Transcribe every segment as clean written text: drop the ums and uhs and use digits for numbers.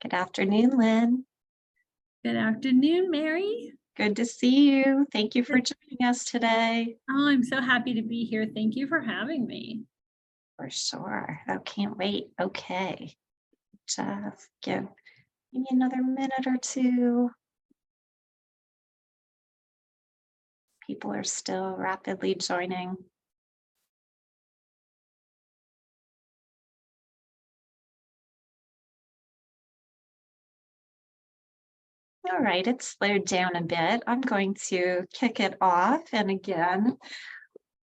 Good afternoon, Lynn. Good afternoon, Mary. Good to see you. Thank you for joining us today. Oh, I'm so happy to be here. Thank you for having me. For sure. I can't wait. Okay. Just give me another minute or two. People are still rapidly joining. All right, it's slowed down a bit. I'm going to kick it off. And again,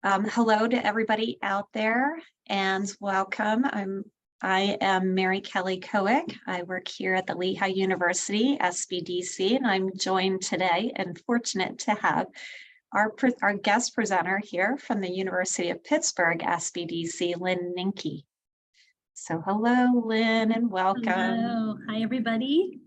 hello to everybody out there and welcome. I am Mary Kelly Coick. I work here at the Lehigh University SBDC, and I'm joined today and fortunate to have our guest presenter here from the University of Pittsburgh SBDC, Lynn Ninke. So hello, Lynn, and welcome. Hello. Hi, everybody.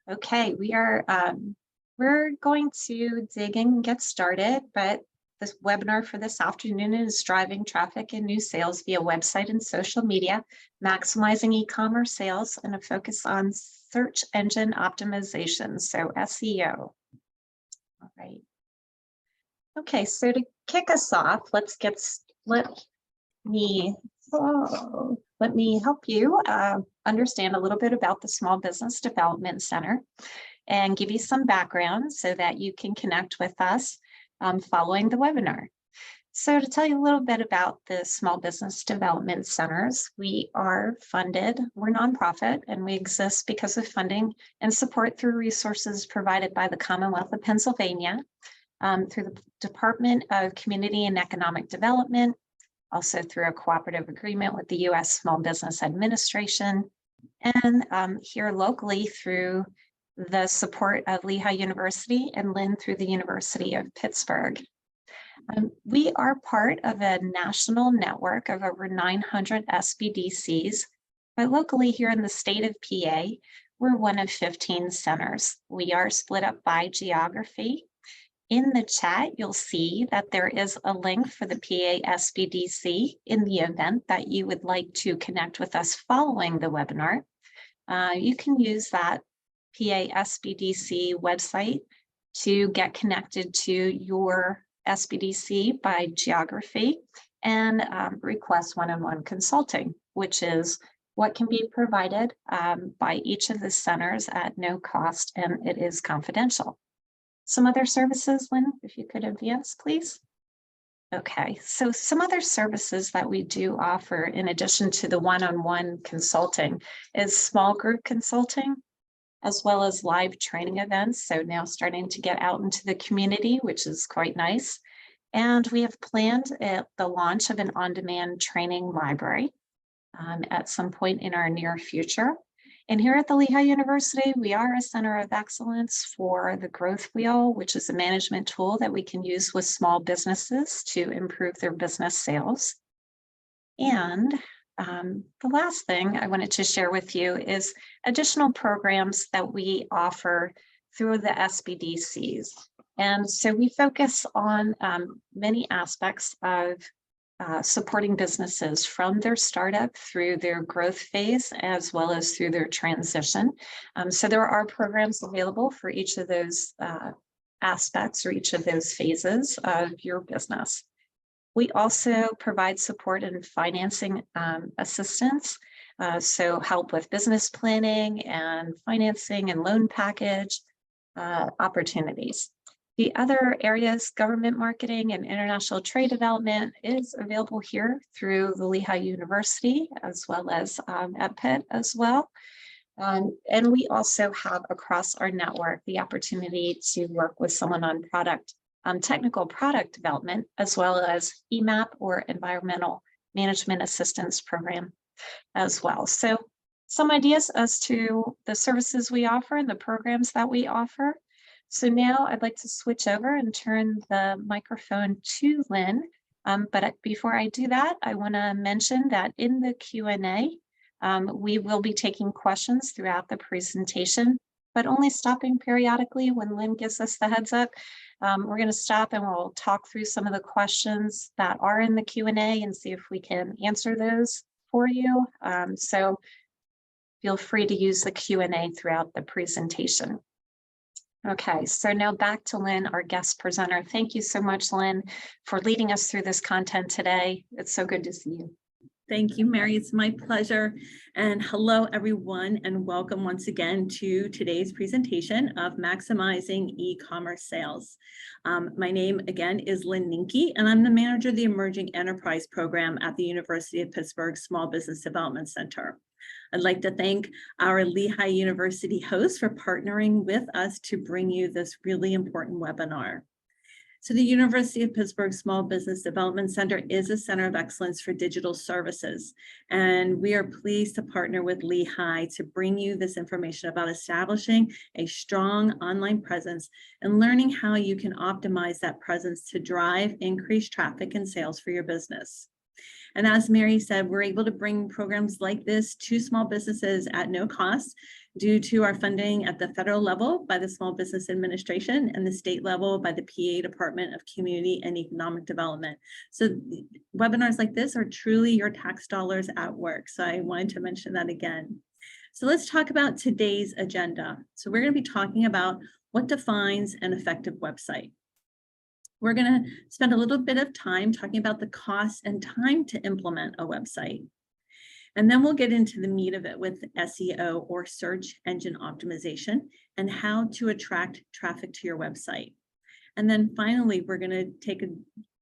Okay, we're going to dig in and get started, but this webinar for this afternoon is driving traffic and new sales via website and social media, maximizing e-commerce sales, and a focus on search engine optimization, so SEO. All right. Okay, so to kick us off, let me help you understand a little bit about the Small Business Development Center and give you some background so that you can connect with us following the webinar. So to tell you a little bit about the Small Business Development Centers, we are funded, we're nonprofit, and we exist because of funding and support through resources provided by the Commonwealth of Pennsylvania, through the Department of Community and Economic Development, also through a cooperative agreement with the U.S. Small Business Administration, and here locally through the support of Lehigh University and Lynn through the University of Pittsburgh. We are part of a national network of over 900 SBDCs, but locally here in the state of PA, we're one of 15 centers. We are split up by geography. In the chat, you'll see that there is a link for the PA SBDC in the event that you would like to connect with us following the webinar. You can use that PA SBDC website to get connected to your SBDC by geography and request one-on-one consulting, which is what can be provided by each of the centers at no cost, and it is confidential. Some other services, Lynn, if you could advance, please. Okay, so some other services that we do offer in addition to the one-on-one consulting is small group consulting, as well as live training events. So now starting to get out into the community, which is quite nice. And we have planned the launch of an on-demand training library at some point in our near future. And here at the Lehigh University, we are a center of excellence for the Growth Wheel, which is a management tool that we can use with small businesses to improve their business sales. And the last thing I wanted to share with you is additional programs that we offer through the SBDCs. And so we focus on many aspects of supporting businesses from their startup through their growth phase, as well as through their transition. So there are programs available for each of those aspects or each of those phases of your business. We also provide support and financing assistance, so help with business planning and financing and loan package opportunities. The other areas, government marketing and international trade development, is available here through the Lehigh University, as well as at Pitt as well. And we also have across our network the opportunity to work with someone on technical product development, as well as EMAP or environmental management assistance program as well. So some ideas as to the services we offer and the programs that we offer. So now I'd like to switch over and turn the microphone to Lynn. But before I do that, I want to mention that in the Q&A, we will be taking questions throughout the presentation, but only stopping periodically when Lynn gives us the heads up. We're going to stop and we'll talk through some of the questions that are in the Q&A and see if we can answer those for you. So Feel free to use the Q&A throughout the presentation. Okay, so now back to Lynn, our guest presenter. Thank you so much, Lynn, for leading us through this content today. It's so good to see you. Thank you, Mary. It's my pleasure. And hello, everyone, and welcome once again to today's presentation of Maximizing E-commerce Sales. My name, again, is Lynn Ninke, and I'm the manager of the Emerging Enterprise Program at the University of Pittsburgh Small Business Development Center. I'd like to thank our Lehigh University hosts for partnering with us to bring you this really important webinar. So the University of Pittsburgh Small Business Development Center is a center of excellence for digital services. And we are pleased to partner with Lehigh to bring you this information about establishing a strong online presence and learning how you can optimize that presence to drive increased traffic and sales for your business. And as Mary said, we're able to bring programs like this to small businesses at no cost due to our funding at the federal level by the Small Business Administration and the state level by the PA Department of Community and Economic Development. So webinars like this are truly your tax dollars at work. So I wanted to mention that again. So let's talk about today's agenda. So we're going to be talking about what defines an effective website. We're going to spend a little bit of time talking about the cost and time to implement a website. And then we'll get into the meat of it with SEO, or search engine optimization, and how to attract traffic to your website. And then finally, we're going to take a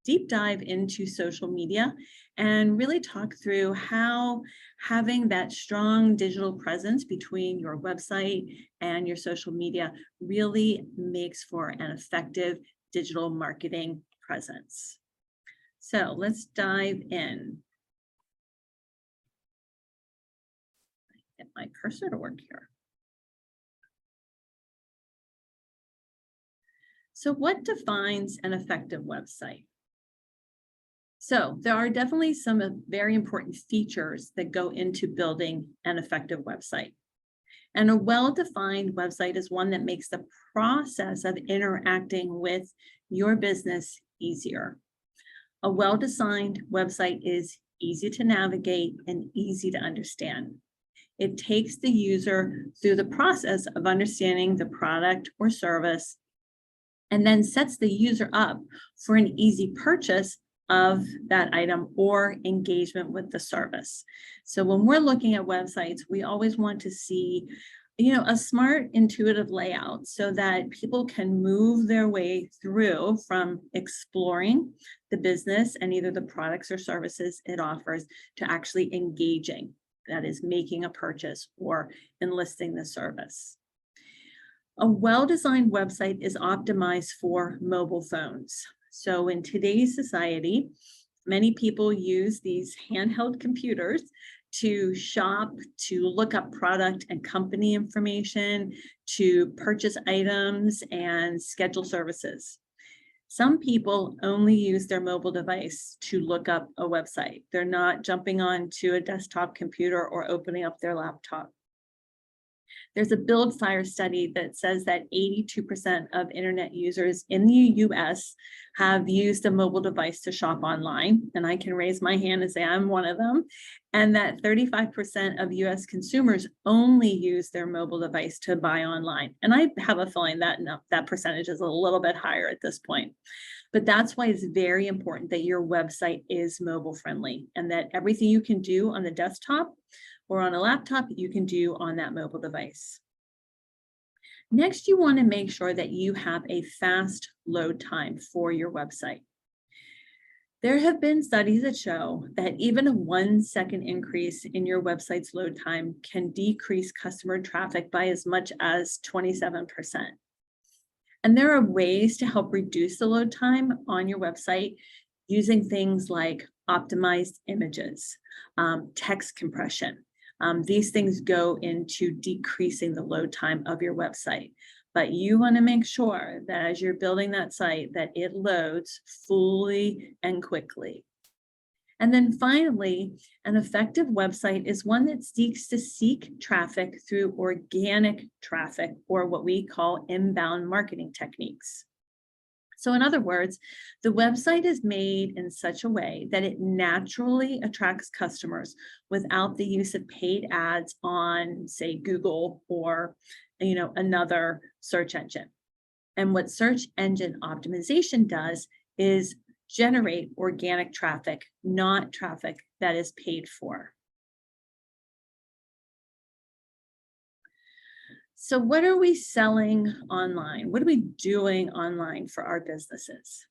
deep dive into social media and really talk through how having that strong digital presence between your website and your social media really makes for an effective digital marketing presence. So let's dive in. Get my cursor to work here. So what defines an effective website? So there are definitely some very important features that go into building an effective website. And a well-defined website is one that makes the process of interacting with your business easier. A well-designed website is easy to navigate and easy to understand. It takes the user through the process of understanding the product or service and then sets the user up for an easy purchase of that item or engagement with the service. So when we're looking at websites, we always want to see, a smart, intuitive layout so that people can move their way through from exploring the business and either the products or services it offers to actually engaging, that is, making a purchase or enlisting the service. A well-designed website is optimized for mobile phones. So in today's society, many people use these handheld computers to shop, to look up product and company information, to purchase items and schedule services. Some people only use their mobile device to look up a website. They're not jumping on to a desktop computer or opening up their laptop. There's a Build Fire study that says that 82% of internet users in the US have used a mobile device to shop online, and I can raise my hand and say I'm one of them, and that 35% of US consumers only use their mobile device to buy online. And I have a feeling that that percentage is a little bit higher at this point. But that's why it's very important that your website is mobile friendly and that everything you can do on the desktop or on a laptop, you can do on that mobile device. Next, you want to make sure that you have a fast load time for your website. There have been studies that show that even a 1 second increase in your website's load time can decrease customer traffic by as much as 27%. And there are ways to help reduce the load time on your website using things like optimized images, text compression. These things go into decreasing the load time of your website. But you want to make sure that as you're building that site, that it loads fully and quickly. And then finally, an effective website is one that seeks to seek traffic through organic traffic, or what we call inbound marketing techniques. So in other words, the website is made in such a way that it naturally attracts customers without the use of paid ads on, say, Google or, another search engine. And what search engine optimization does is generate organic traffic, not traffic that is paid for. So what are we selling online? What are we doing online for our businesses?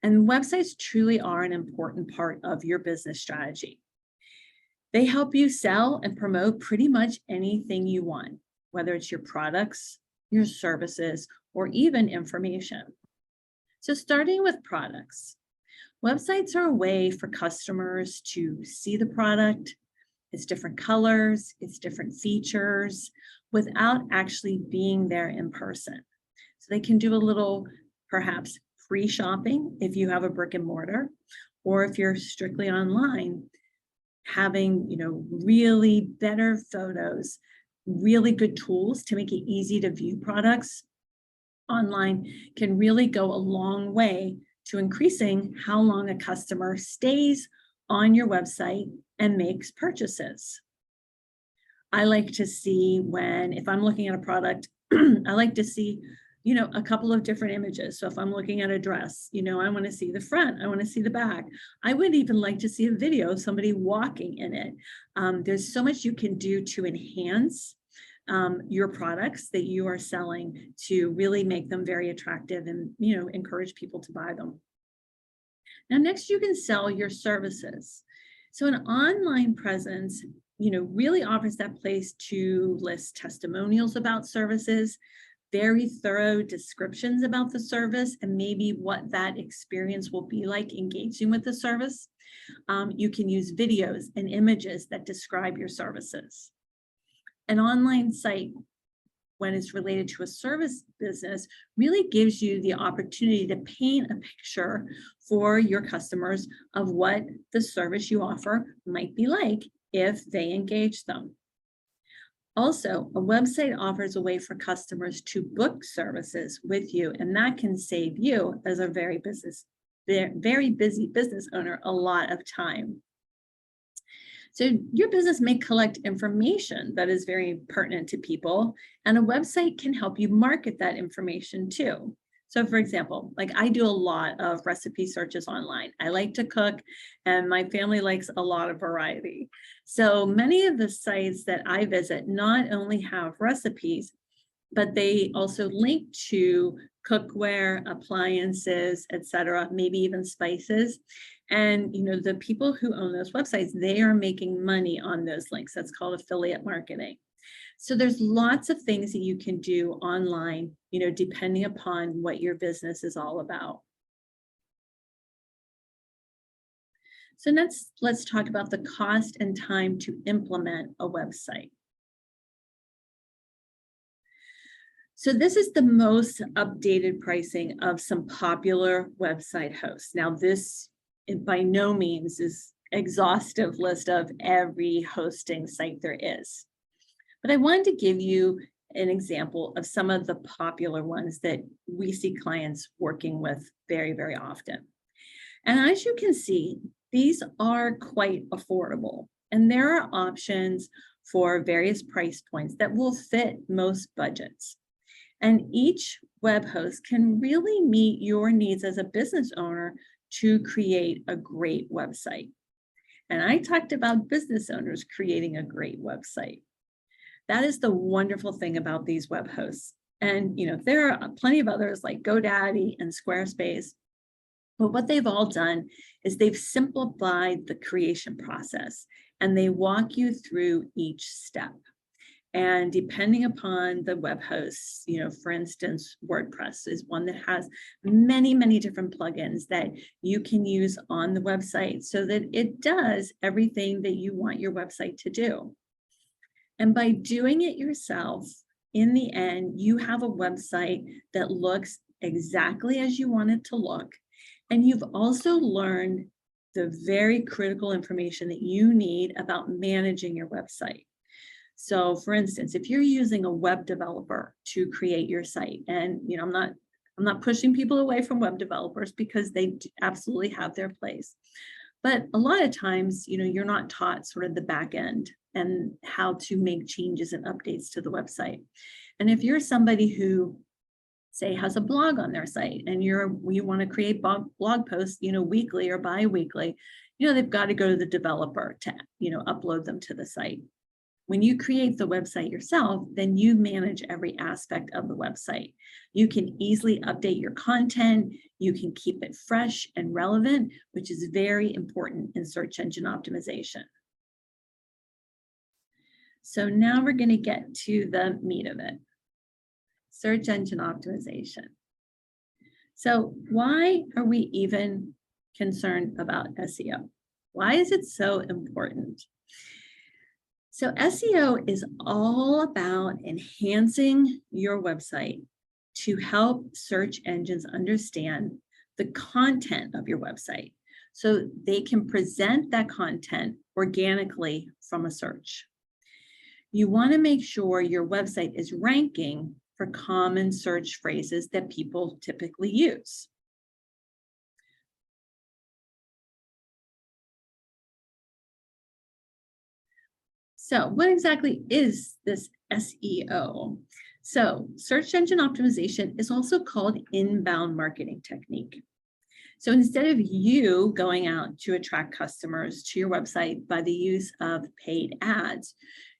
And websites truly are an important part of your business strategy. They help you sell and promote pretty much anything you want, whether it's your products, your services, or even information. So starting with products, websites are a way for customers to see the product, its different colors, its different features, without actually being there in person. So they can do a little, perhaps, free shopping if you have a brick and mortar, or if you're strictly online, having, really better photos, really good tools to make it easy to view products online can really go a long way to increasing how long a customer stays on your website and makes purchases. I like to see if I'm looking at a product, I like to see, a couple of different images. So if I'm looking at a dress, I want to see the front, I want to see the back. I would even like to see a video of somebody walking in it. There's so much you can do to enhance your products that you are selling to really make them very attractive and, encourage people to buy them. Now, next, you can sell your services. So an online presence, really offers that place to list testimonials about services, very thorough descriptions about the service, and maybe what that experience will be like engaging with the service. You can use videos and images that describe your services. An online site, when it's related to a service business, really gives you the opportunity to paint a picture for your customers of what the service you offer might be like if they engage them. Also, a website offers a way for customers to book services with you, and that can save you as a very busy business owner a lot of time. So your business may collect information that is very pertinent to people, and a website can help you market that information too. So for example, like I do a lot of recipe searches online. I like to cook, and my family likes a lot of variety. So many of the sites that I visit not only have recipes, but they also link to cookware, appliances, etc., maybe even spices. And the people who own those websites, they are making money on those links. That's called affiliate marketing. So there's lots of things that you can do online, depending upon what your business is all about. So let's talk about the cost and time to implement a website. So this is the most updated pricing of some popular website hosts. Now this by no means is exhaustive list of every hosting site there is. But I wanted to give you an example of some of the popular ones that we see clients working with very, very often. And as you can see, these are quite affordable. And there are options for various price points that will fit most budgets. And each web host can really meet your needs as a business owner to create a great website. And I talked about business owners creating a great website. That is the wonderful thing about these web hosts. And there are plenty of others like GoDaddy and Squarespace. But what they've all done is they've simplified the creation process, and they walk you through each step. And depending upon the web hosts, for instance, WordPress is one that has many, many different plugins that you can use on the website so that it does everything that you want your website to do. And by doing it yourself, in the end, you have a website that looks exactly as you want it to look. And you've also learned the very critical information that you need about managing your website. So for instance, if you're using a web developer to create your site, and I'm not I'm not pushing people away from web developers because they absolutely have their place. But a lot of times, you're not taught sort of the back end and how to make changes and updates to the website. And if you're somebody who, say, has a blog on their site and you want to create blog posts, weekly or bi-weekly, they've got to go to the developer to, upload them to the site. When you create the website yourself, then you manage every aspect of the website. You can easily update your content. You can keep it fresh and relevant, which is very important in search engine optimization. So now we're going to get to the meat of it. Search engine optimization. So why are we even concerned about SEO? Why is it so important? So SEO is all about enhancing your website to help search engines understand the content of your website so they can present that content organically from a search. You want to make sure your website is ranking for common search phrases that people typically use. So what exactly is this SEO? So search engine optimization is also called inbound marketing technique. So instead of you going out to attract customers to your website by the use of paid ads,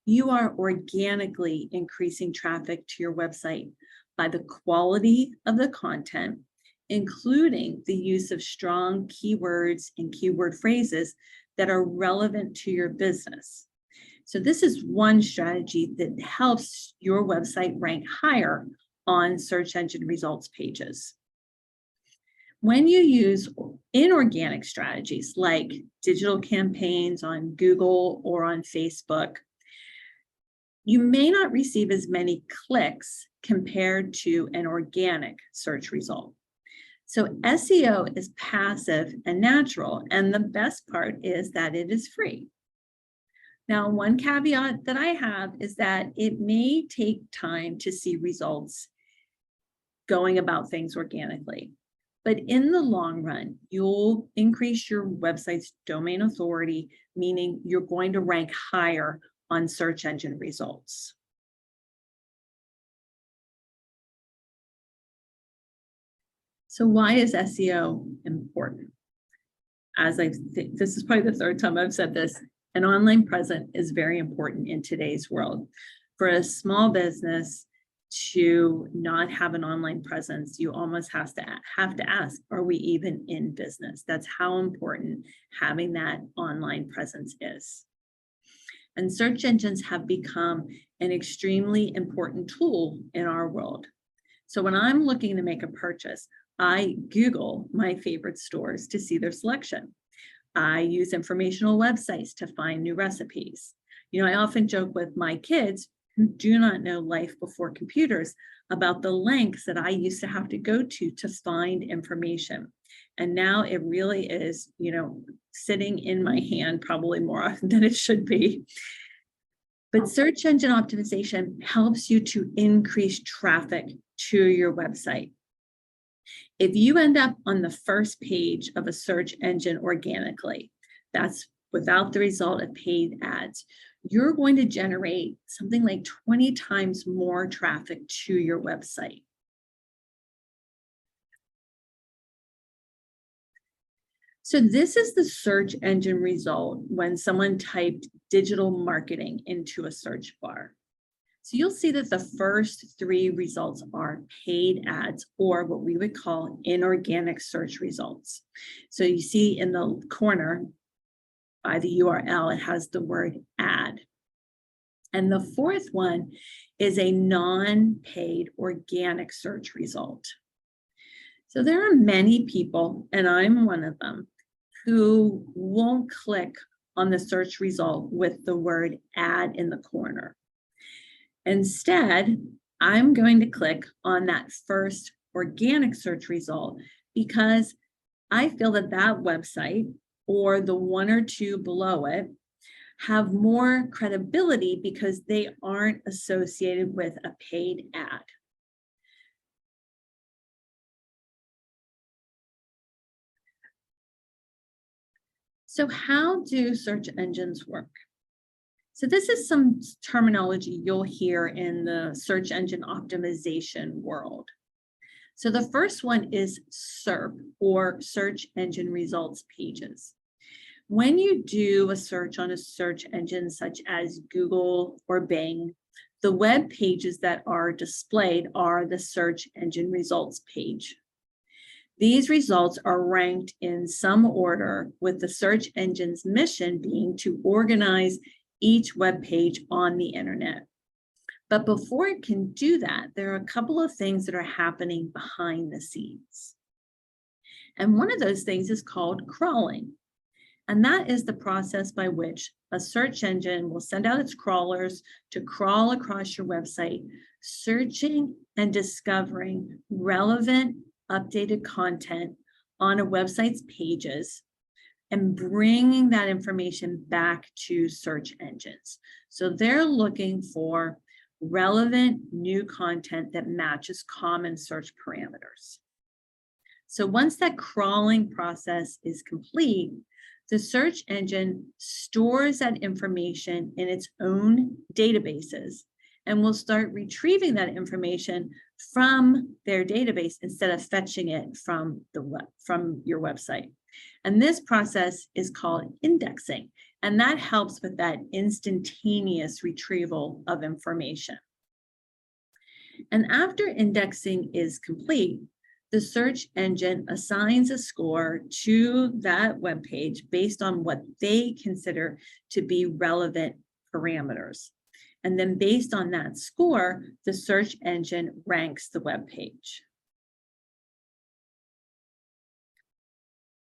you are organically increasing traffic to your website by the quality of the content, including the use of strong keywords and keyword phrases that are relevant to your business. So this is one strategy that helps your website rank higher on search engine results pages. When you use inorganic strategies like digital campaigns on Google or on Facebook, you may not receive as many clicks compared to an organic search result. So SEO is passive and natural, and the best part is that it is free. Now, one caveat that I have is that it may take time to see results going about things organically. But in the long run, you'll increase your website's domain authority, meaning you're going to rank higher on search engine results. So why is SEO important? This is probably the third time I've said this, an online presence is very important in today's world. For a small business to not have an online presence, you almost have to ask, are we even in business? That's how important having that online presence is. And search engines have become an extremely important tool in our world. So when I'm looking to make a purchase, I Google my favorite stores to see their selection. I use informational websites to find new recipes. I often joke with my kids who do not know life before computers about the lengths that I used to have to go to find information. And now it really is, sitting in my hand probably more often than it should be. But search engine optimization helps you to increase traffic to your website. If you end up on the first page of a search engine organically, that's without the result of paid ads, you're going to generate something like 20 times more traffic to your website. So this is the search engine result when someone typed digital marketing into a search bar. So you'll see that the first three results are paid ads, or what we would call inorganic search results. So you see in the corner by the URL, it has the word ad. And the fourth one is a non-paid organic search result. So there are many people, and I'm one of them, who won't click on the search result with the word ad in the corner. Instead, I'm going to click on that first organic search result because I feel that that website or the one or two below it have more credibility because they aren't associated with a paid ad. So how do search engines work? So this is some terminology you'll hear in the search engine optimization world. So the first one is SERP, or search engine results pages. When you do a search on a search engine such as Google or Bing, the web pages that are displayed are the search engine results page. These results are ranked in some order, with the search engine's mission being to organize each web page on the internet. But before it can do that, there are a couple of things that are happening behind the scenes. And one of those things is called crawling. And that is the process by which a search engine will send out its crawlers to crawl across your website, searching and discovering relevant, updated content on a website's pages and bringing that information back to search engines. So they're looking for relevant new content that matches common search parameters. So once that crawling process is complete, the search engine stores that information in its own databases and will start retrieving that information from their database instead of fetching it from your website. And this process is called indexing, and that helps with that instantaneous retrieval of information. And after indexing is complete, the search engine assigns a score to that web page based on what they consider to be relevant parameters. And then based on that score, the search engine ranks the web page.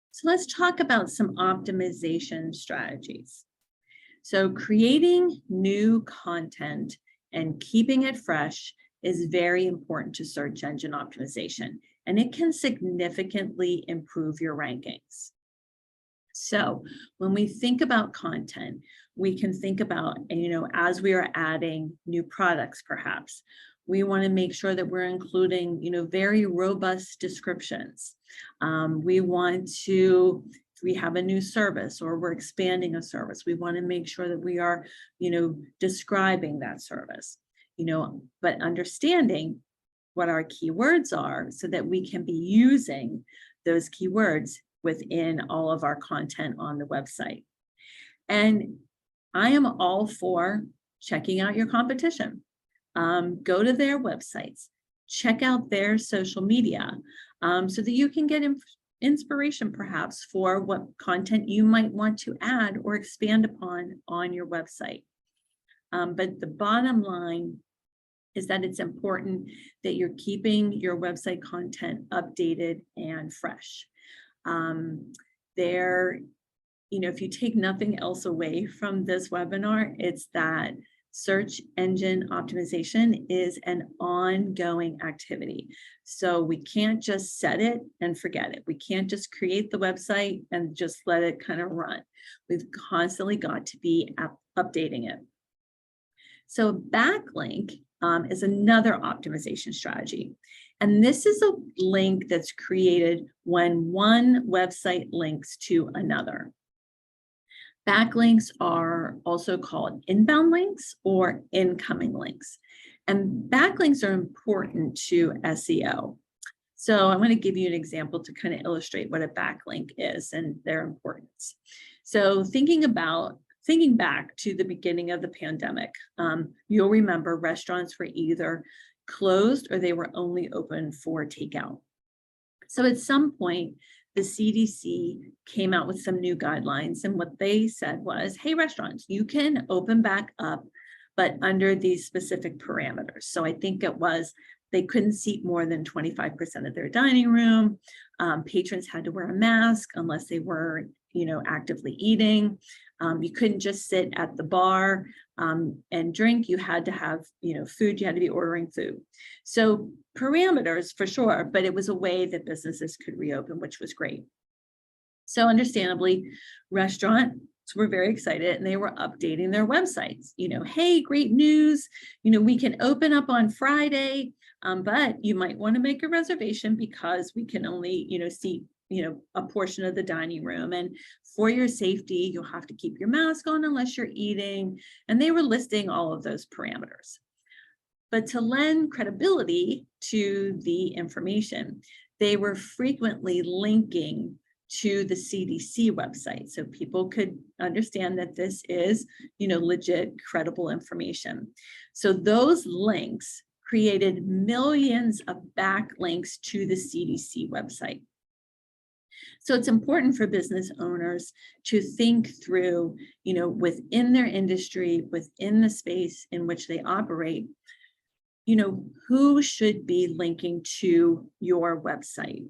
So let's talk about some optimization strategies. So creating new content and keeping it fresh is very important to search engine optimization, and it can significantly improve your rankings. So when we think about content, we can think about, as we are adding new products, perhaps, we want to make sure that we're including, very robust descriptions. We want to, if we have a new service or we're expanding a service, we want to make sure that we are, describing that service, but understanding what our keywords are so that we can be using those keywords within all of our content on the website. And I am all for checking out your competition. Go to their websites, check out their social media so that you can get inspiration perhaps for what content you might want to add or expand upon on your website. But the bottom line is that it's important that you're keeping your website content updated and fresh. If you take nothing else away from this webinar, it's that search engine optimization is an ongoing activity. So we can't just set it and forget it. We can't just create the website and just let it kind of run. We've constantly got to be updating it. So backlink is another optimization strategy. And this is a link that's created when one website links to another. Backlinks are also called inbound links or incoming links. And backlinks are important to SEO. So I'm going to give you an example to kind of illustrate what a backlink is and their importance. So thinking back to the beginning of the pandemic, you'll remember restaurants were either closed or they were only open for takeout. So at some point, the CDC came out with some new guidelines, and what they said was, hey, restaurants, you can open back up, but under these specific parameters. So I think it was they couldn't seat more than 25% of their dining room. Patrons had to wear a mask unless they were, actively eating. You couldn't just sit at the bar and drink. You had to have, food. You had to be ordering food. So parameters for sure, but it was a way that businesses could reopen, which was great. So understandably, restaurants were very excited and they were updating their websites. Hey, great news. We can open up on Friday, but you might want to make a reservation because we can only, seat a portion of the dining room. And for your safety, you'll have to keep your mask on unless you're eating. And they were listing all of those parameters. But to lend credibility to the information, they were frequently linking to the CDC website, so people could understand that this is, legit, credible information. So those links created millions of backlinks to the CDC website. So it's important for business owners to think through, within their industry, within the space in which they operate, who should be linking to your website.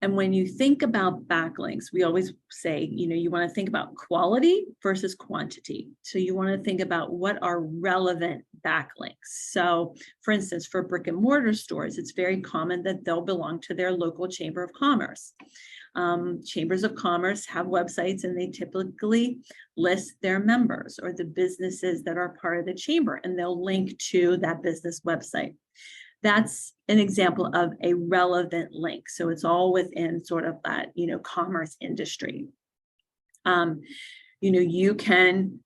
And when you think about backlinks, we always say, you want to think about quality versus quantity. So you want to think about what are relevant backlinks. So for instance, for brick and mortar stores, it's very common that they'll belong to their local chamber of commerce. Chambers of commerce have websites, and they typically list their members or the businesses that are part of the chamber, and they'll link to that business website. That's an example of a relevant link. So it's all within sort of that, commerce industry. You can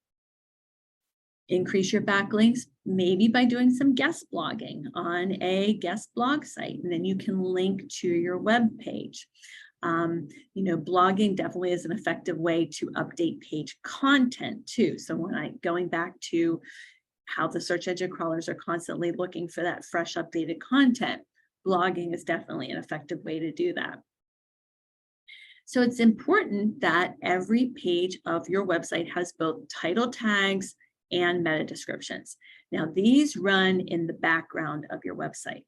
increase your backlinks maybe by doing some guest blogging on a guest blog site, and then you can link to your web page. Blogging definitely is an effective way to update page content too. So going back to how the search engine crawlers are constantly looking for that fresh, updated content, blogging is definitely an effective way to do that. So it's important that every page of your website has both title tags and meta descriptions. Now, these run in the background of your website,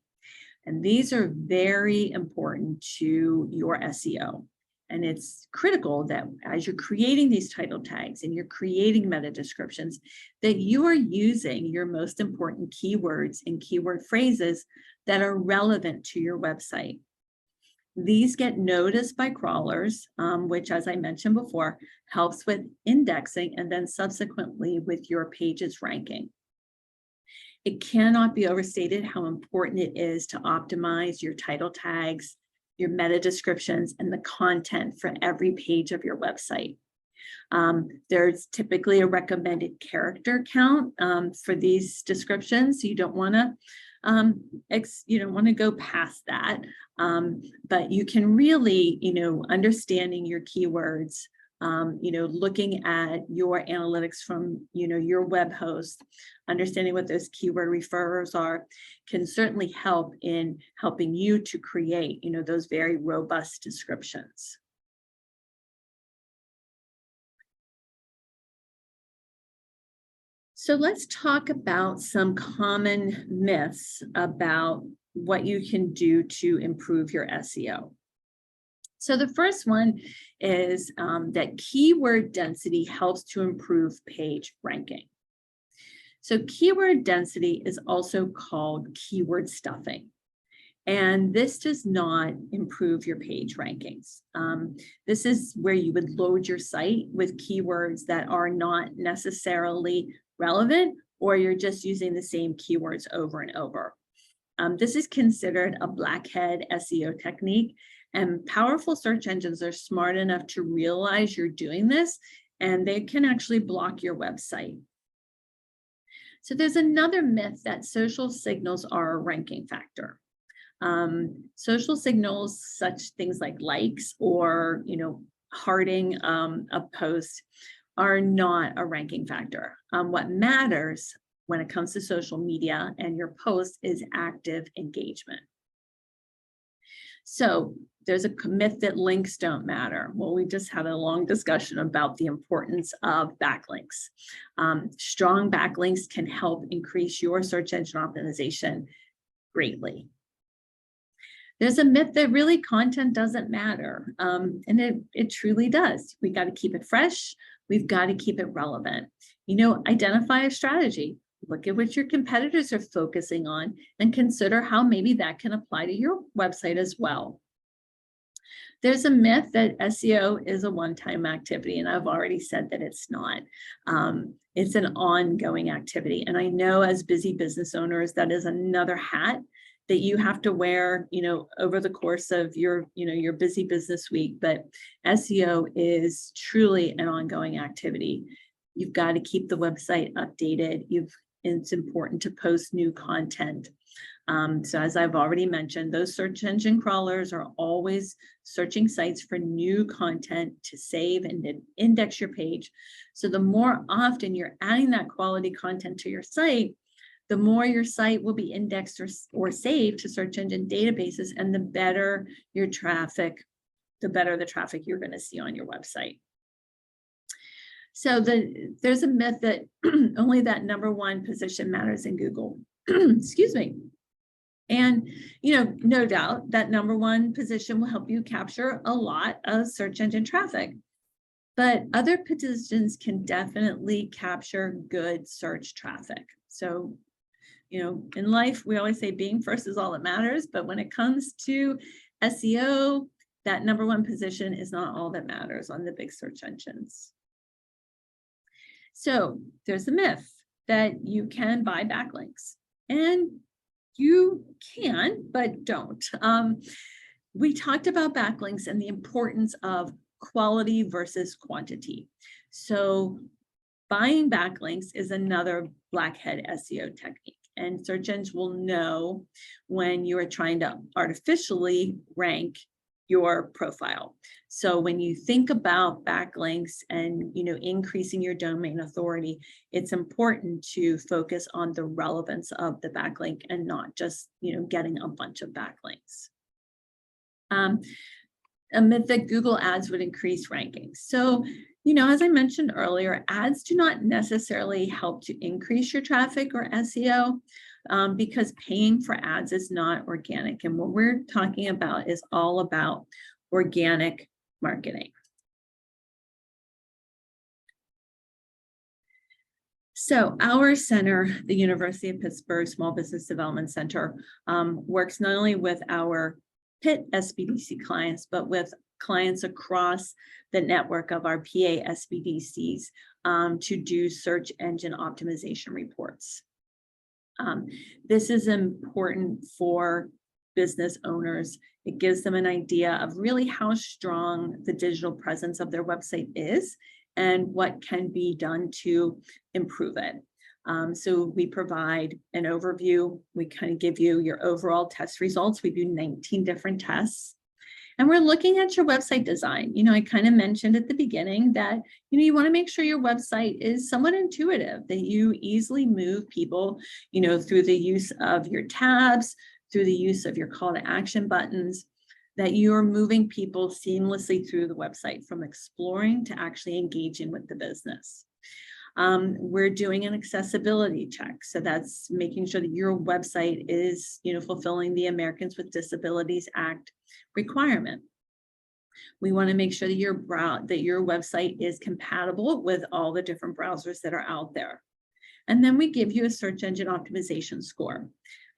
and these are very important to your SEO. And it's critical that as you're creating these title tags and you're creating meta descriptions, that you are using your most important keywords and keyword phrases that are relevant to your website. These get noticed by crawlers, which, as I mentioned before, helps with indexing and then subsequently with your page's ranking. It cannot be overstated how important it is to optimize your title tags, your meta descriptions, and the content for every page of your website. There's typically a recommended character count for these descriptions. So you don't want to go past that, but you can really, understanding your keywords, looking at your analytics from, your web host, understanding what those keyword referrers are, can certainly help in helping you to create, those very robust descriptions. So let's talk about some common myths about what you can do to improve your SEO. So the first one is that keyword density helps to improve page ranking. So keyword density is also called keyword stuffing, and this does not improve your page rankings. This is where you would load your site with keywords that are not necessarily relevant, or you're just using the same keywords over and over. This is considered a blackhead SEO technique, and powerful search engines are smart enough to realize you're doing this, and they can actually block your website. So there's another myth that social signals are a ranking factor. Social signals, such things like likes or, hearting a post, are not a ranking factor. What matters when it comes to social media and your post is active engagement. So there's a myth that links don't matter. Well, we just had a long discussion about the importance of backlinks. Strong backlinks can help increase your search engine optimization greatly. There's a myth that really content doesn't matter, and it truly does. We got to keep it fresh. We've got to keep it relevant. Identify a strategy. Look at what your competitors are focusing on and consider how maybe that can apply to your website as well. There's a myth that SEO is a one-time activity, and I've already said that it's not. It's an ongoing activity. And I know as busy business owners, that is another hat that you have to wear, over the course of your busy business week. But SEO is truly an ongoing activity. You've got to keep the website updated. It's important to post new content. So as I've already mentioned, those search engine crawlers are always searching sites for new content to save and to index your page. So the more often you're adding that quality content to your site, the more your site will be indexed or saved to search engine databases, and the better your traffic, the better the traffic you're going to see on your website. So there's a myth that only that #1 position matters in Google. Excuse me. And, no doubt that #1 position will help you capture a lot of search engine traffic. But other positions can definitely capture good search traffic. So, in life, we always say being first is all that matters. But when it comes to SEO, that #1 position is not all that matters on the big search engines. So there's a myth that you can buy backlinks, and you can, but don't. We talked about backlinks and the importance of quality versus quantity. So buying backlinks is another blackhead SEO technique, and search engines will know when you are trying to artificially rank your profile. So when you think about backlinks and increasing your domain authority, it's important to focus on the relevance of the backlink and not just getting a bunch of backlinks. A myth that Google ads would increase rankings. So as I mentioned earlier, ads do not necessarily help to increase your traffic or SEO, because paying for ads is not organic. And what we're talking about is all about organic marketing. So our center, the University of Pittsburgh Small Business Development Center, works not only with our Pitt SBDC clients, but with clients across the network of our PA SBDCs to do search engine optimization reports. This is important for business owners. It gives them an idea of really how strong the digital presence of their website is and what can be done to improve it. So we provide an overview. We kind of give you your overall test results. We do 19 different tests. And we're looking at your website design. I kind of mentioned at the beginning that, you want to make sure your website is somewhat intuitive, that you easily move people, through the use of your tabs, through the use of your call to action buttons, that you're moving people seamlessly through the website from exploring to actually engaging with the business. We're doing an accessibility check. So that's making sure that your website is, fulfilling the Americans with Disabilities Act requirement. We want to make sure that your website is compatible with all the different browsers that are out there. And then we give you a search engine optimization score.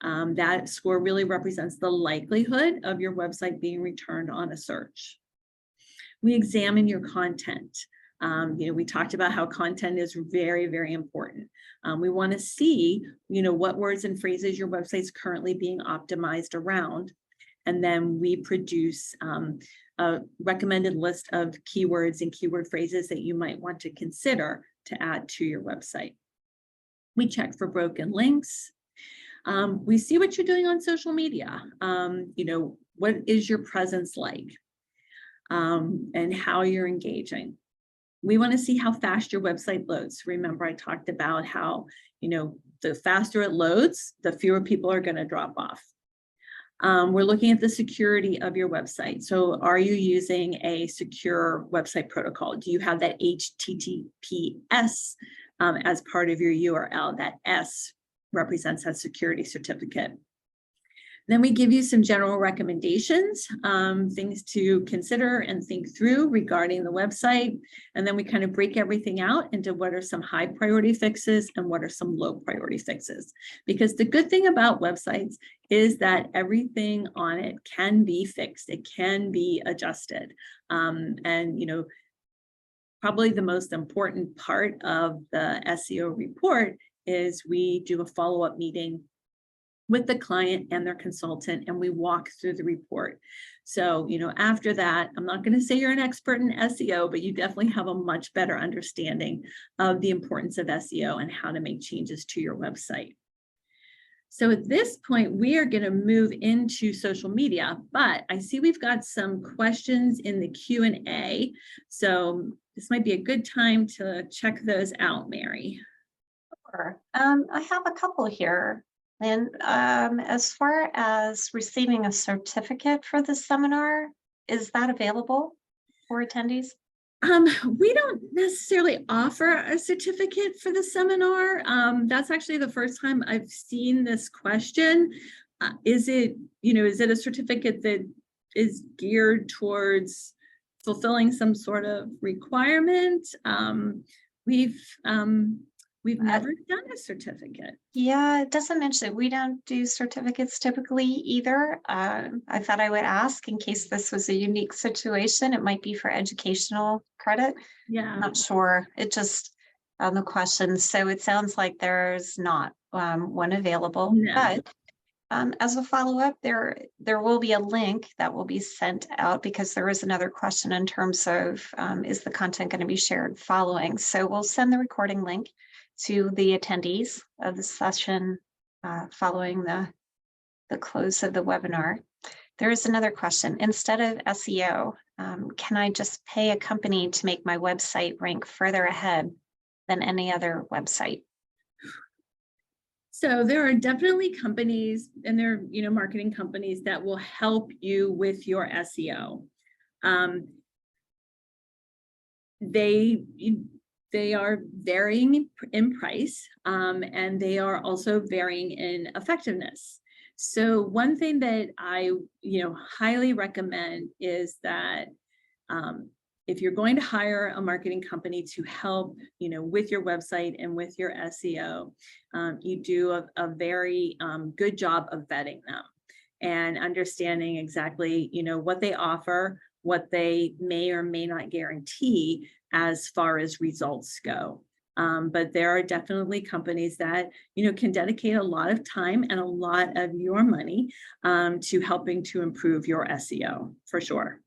That score really represents the likelihood of your website being returned on a search. We examine your content. We talked about how content is very, very important. We want to see, what words and phrases your website's currently being optimized around. And then we produce a recommended list of keywords and keyword phrases that you might want to consider to add to your website. We check for broken links. We see what you're doing on social media. What is your presence like, and how you're engaging. We want to see how fast your website loads. Remember, I talked about how, the faster it loads, the fewer people are going to drop off. We're looking at the security of your website. So are you using a secure website protocol? Do you have that HTTPS as part of your URL? That S represents that security certificate. Then we give you some general recommendations, things to consider and think through regarding the website. And then we kind of break everything out into what are some high priority fixes and what are some low priority fixes. Because the good thing about websites is that everything on it can be fixed. It can be adjusted. And, you know, probably the most important part of the SEO report is we do a follow-up meeting with the client and their consultant, and we walk through the report. So, you know, after that, I'm not going to say you're an expert in SEO, but you definitely have a much better understanding of the importance of SEO and how to make changes to your website. So at this point, we are going to move into social media, but I see we've got some questions in the Q&A. So this might be a good time to check those out, Mary. Sure. I have a couple here. And as far as receiving a certificate for the seminar, is that available for attendees? We don't necessarily offer a certificate for the seminar. That's actually the first time I've seen this question. Is it a certificate that is geared towards fulfilling some sort of requirement? We've never done a certificate. Yeah, it doesn't mention, we don't do certificates typically either. I thought I would ask in case this was a unique situation. It might be for educational credit. Yeah. I'm not sure. It just on the question. So it sounds like there's not one available, No. but as a follow-up, there will be a link that will be sent out because there is another question in terms of is the content going to be shared following. So we'll send the recording link to the attendees of the session following the close of the webinar. There is another question. Instead of SEO, can I just pay a company to make my website rank further ahead than any other website? So there are definitely companies, and they're, you know, marketing companies that will help you with your SEO. They are varying in price, and they are also varying in effectiveness. So one thing that I, highly recommend is that if you're going to hire a marketing company to help, with your website and with your SEO, you do a very good job of vetting them and understanding exactly, what they offer, what they may or may not guarantee as far as results go. But there are definitely companies that, can dedicate a lot of time and a lot of your money to helping to improve your SEO, for sure.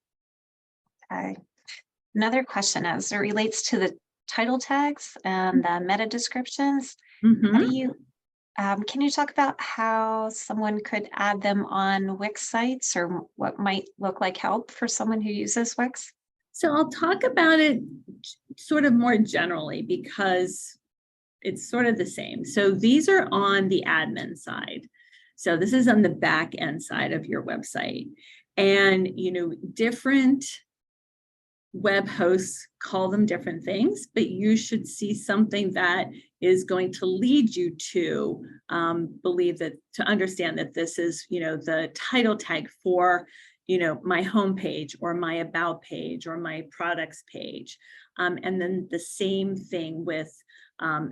Okay. Another question as it relates to the title tags and the meta descriptions. How do you, can you talk about how someone could add them on Wix sites or what might look like help for someone who uses Wix? So I'll talk about it sort of more generally because it's sort of the same. So these are on the admin side. So this is on the back end side of your website. And, different web hosts call them different things, but you should see something that is going to lead you to to understand that this is, the title tag for, my homepage or my about page or my products page. And then the same thing with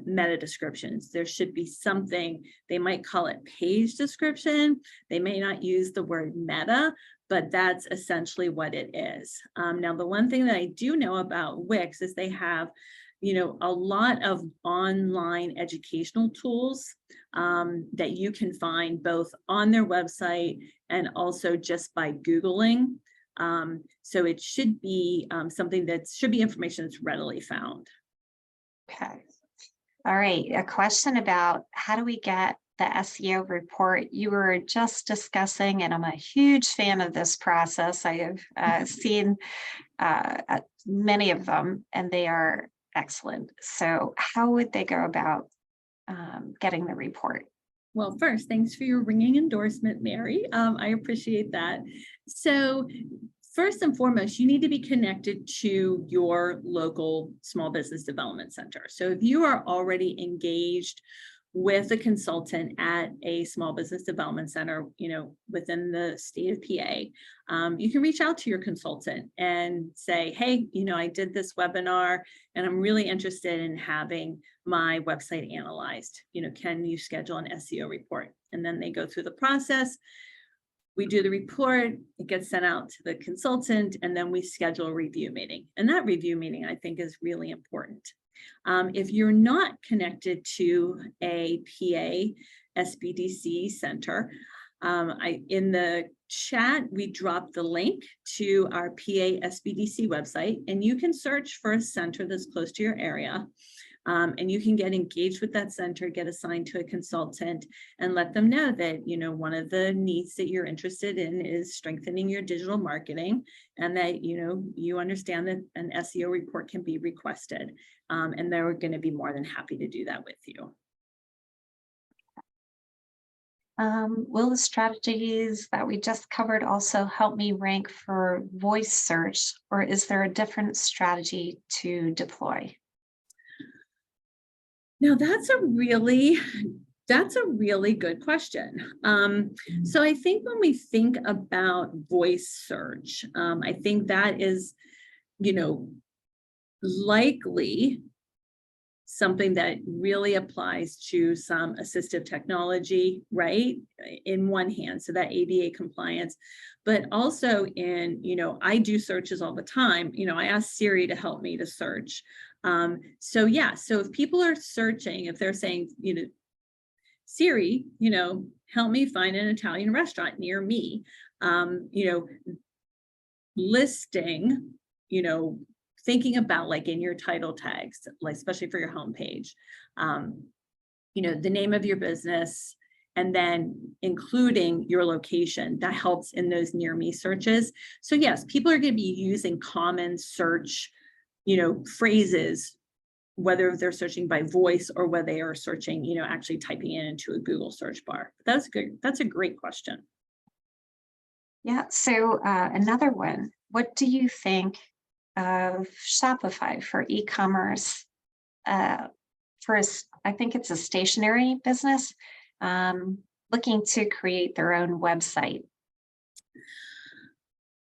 meta descriptions. There should be something, they might call it page description. They may not use the word meta, but that's essentially what it is. Now, the one thing that I do know about Wix is they have, a lot of online educational tools that you can find both on their website and also just by Googling. So it should be something that should be information that's readily found. Okay. All right. A question about how do we get the SEO report you were just discussing, and I'm a huge fan of this process. I have seen many of them, and they are excellent. So how would they go about getting the report? Well, first, thanks for your ringing endorsement, Mary. I appreciate that. So first and foremost, you need to be connected to your local small business development center. So if you are already engaged with a consultant at a small business development center, within the state of PA, you can reach out to your consultant and say, hey, I did this webinar and I'm really interested in having my website analyzed. Can you schedule an SEO report? And then they go through the process. We do the report, it gets sent out to the consultant, and then we schedule a review meeting. And that review meeting, I think, is really important. If you're not connected to a PA SBDC center, in the chat, we dropped the link to our PA SBDC website, and you can search for a center that's close to your area. And you can get engaged with that center, get assigned to a consultant, and let them know that, one of the needs that you're interested in is strengthening your digital marketing, and that, you understand that an SEO report can be requested. And they're going to be more than happy to do that with you. Will the strategies that we just covered also help me rank for voice search, or is there a different strategy to deploy? Now, that's a really good question. So I think when we think about voice search, I think that is, likely something that really applies to some assistive technology, right? In one hand, so that ABA compliance, but also in, I do searches all the time. I ask Siri to help me to search. So if people are searching, if they're saying, Siri, help me find an Italian restaurant near me, listing, thinking about, like, in your title tags, like especially for your homepage, the name of your business, and then including your location, that helps in those near me searches. So yes, people are going to be using common search, phrases, whether they're searching by voice or whether they are searching, actually typing it into a Google search bar. But that's good. That's a great question. Yeah. So another one, what do you think of Shopify for e-commerce? I think it's a stationery business looking to create their own website.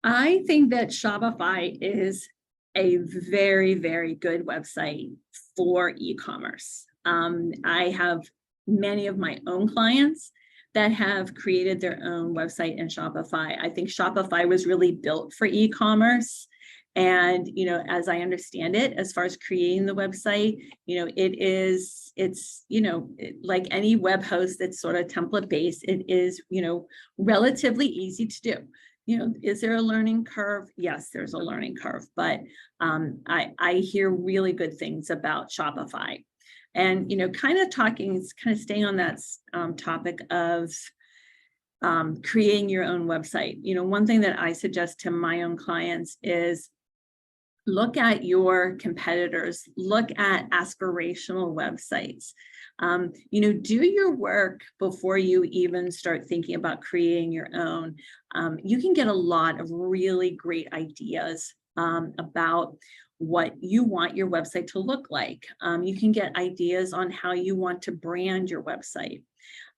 I think that Shopify is a very, very good website for e-commerce. I have many of my own clients that have created their own website in Shopify. I think Shopify was really built for e-commerce. And, as I understand it, as far as creating the website, it's like any web host that's sort of template based, it is, relatively easy to do. Is there a learning curve? Yes, there's a learning curve, but I hear really good things about Shopify. And, kind of staying on that topic of creating your own website. One thing that I suggest to my own clients is look at your competitors, look at aspirational websites. Do your work before you even start thinking about creating your own. You can get a lot of really great ideas about what you want your website to look like. You can get ideas on how you want to brand your website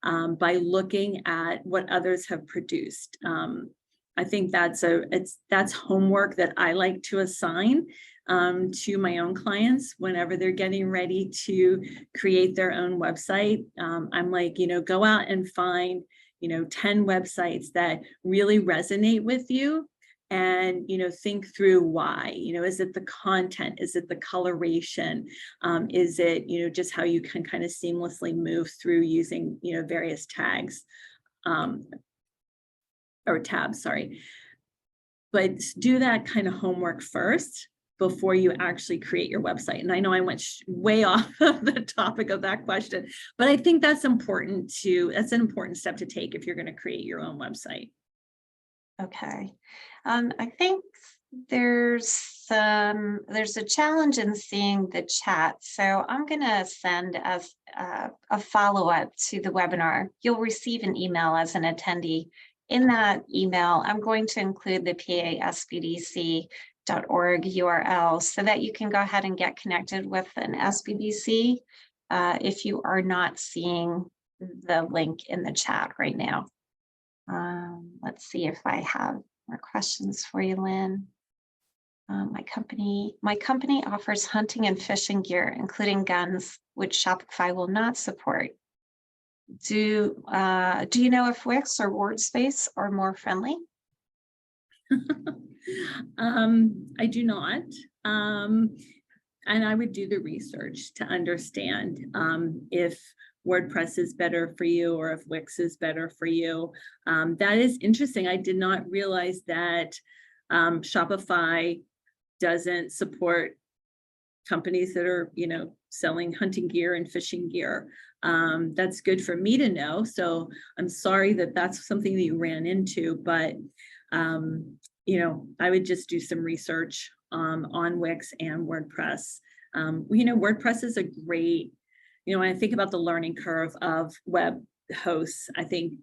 by looking at what others have produced. I think that's homework that I like to assign to my own clients whenever they're getting ready to create their own website. I'm like, go out and find, 10 websites that really resonate with you, and, think through why. Is it the content? Is it the coloration? Is it, just how you can kind of seamlessly move through using, various tags? Or tabs, sorry. But do that kind of homework first before you actually create your website. And I know I went way off of the topic of that question, but I think that's important that's an important step to take if you're going to create your own website. Okay. I think there's a challenge in seeing the chat. So I'm going to send as a follow-up to the webinar. You'll receive an email as an attendee. In that email, I'm going to include the PASBDC.org URL so that you can go ahead and get connected with an SBDC if you are not seeing the link in the chat right now. Let's see if I have more questions for you, Lynn. My company offers hunting and fishing gear, including guns, which Shopify will not support. Do you know if Wix or WordSpace are more friendly? I do not. And I would do the research to understand if WordPress is better for you or if Wix is better for you. That is interesting. I did not realize that Shopify doesn't support companies that are, selling hunting gear and fishing gear. That's good for me to know. So I'm sorry that that's something that you ran into, but I would just do some research on Wix and WordPress. WordPress is a great, when I think about the learning curve of web hosts, I think,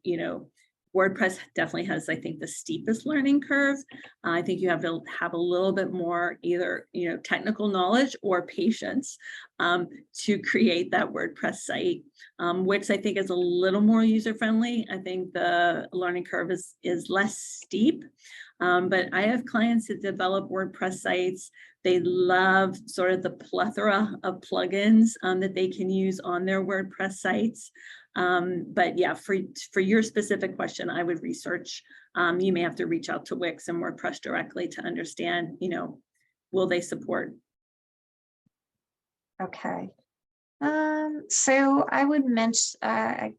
WordPress definitely has, I think, the steepest learning curve. I think you have to have a little bit more either, technical knowledge or patience to create that WordPress site. Wix, I think, is a little more user-friendly. I think the learning curve is less steep. But I have clients that develop WordPress sites. They love sort of the plethora of plugins that they can use on their WordPress sites. But yeah, for your specific question, I would research. You may have to reach out to Wix and WordPress directly to understand, will they support? Okay. So I would mention, I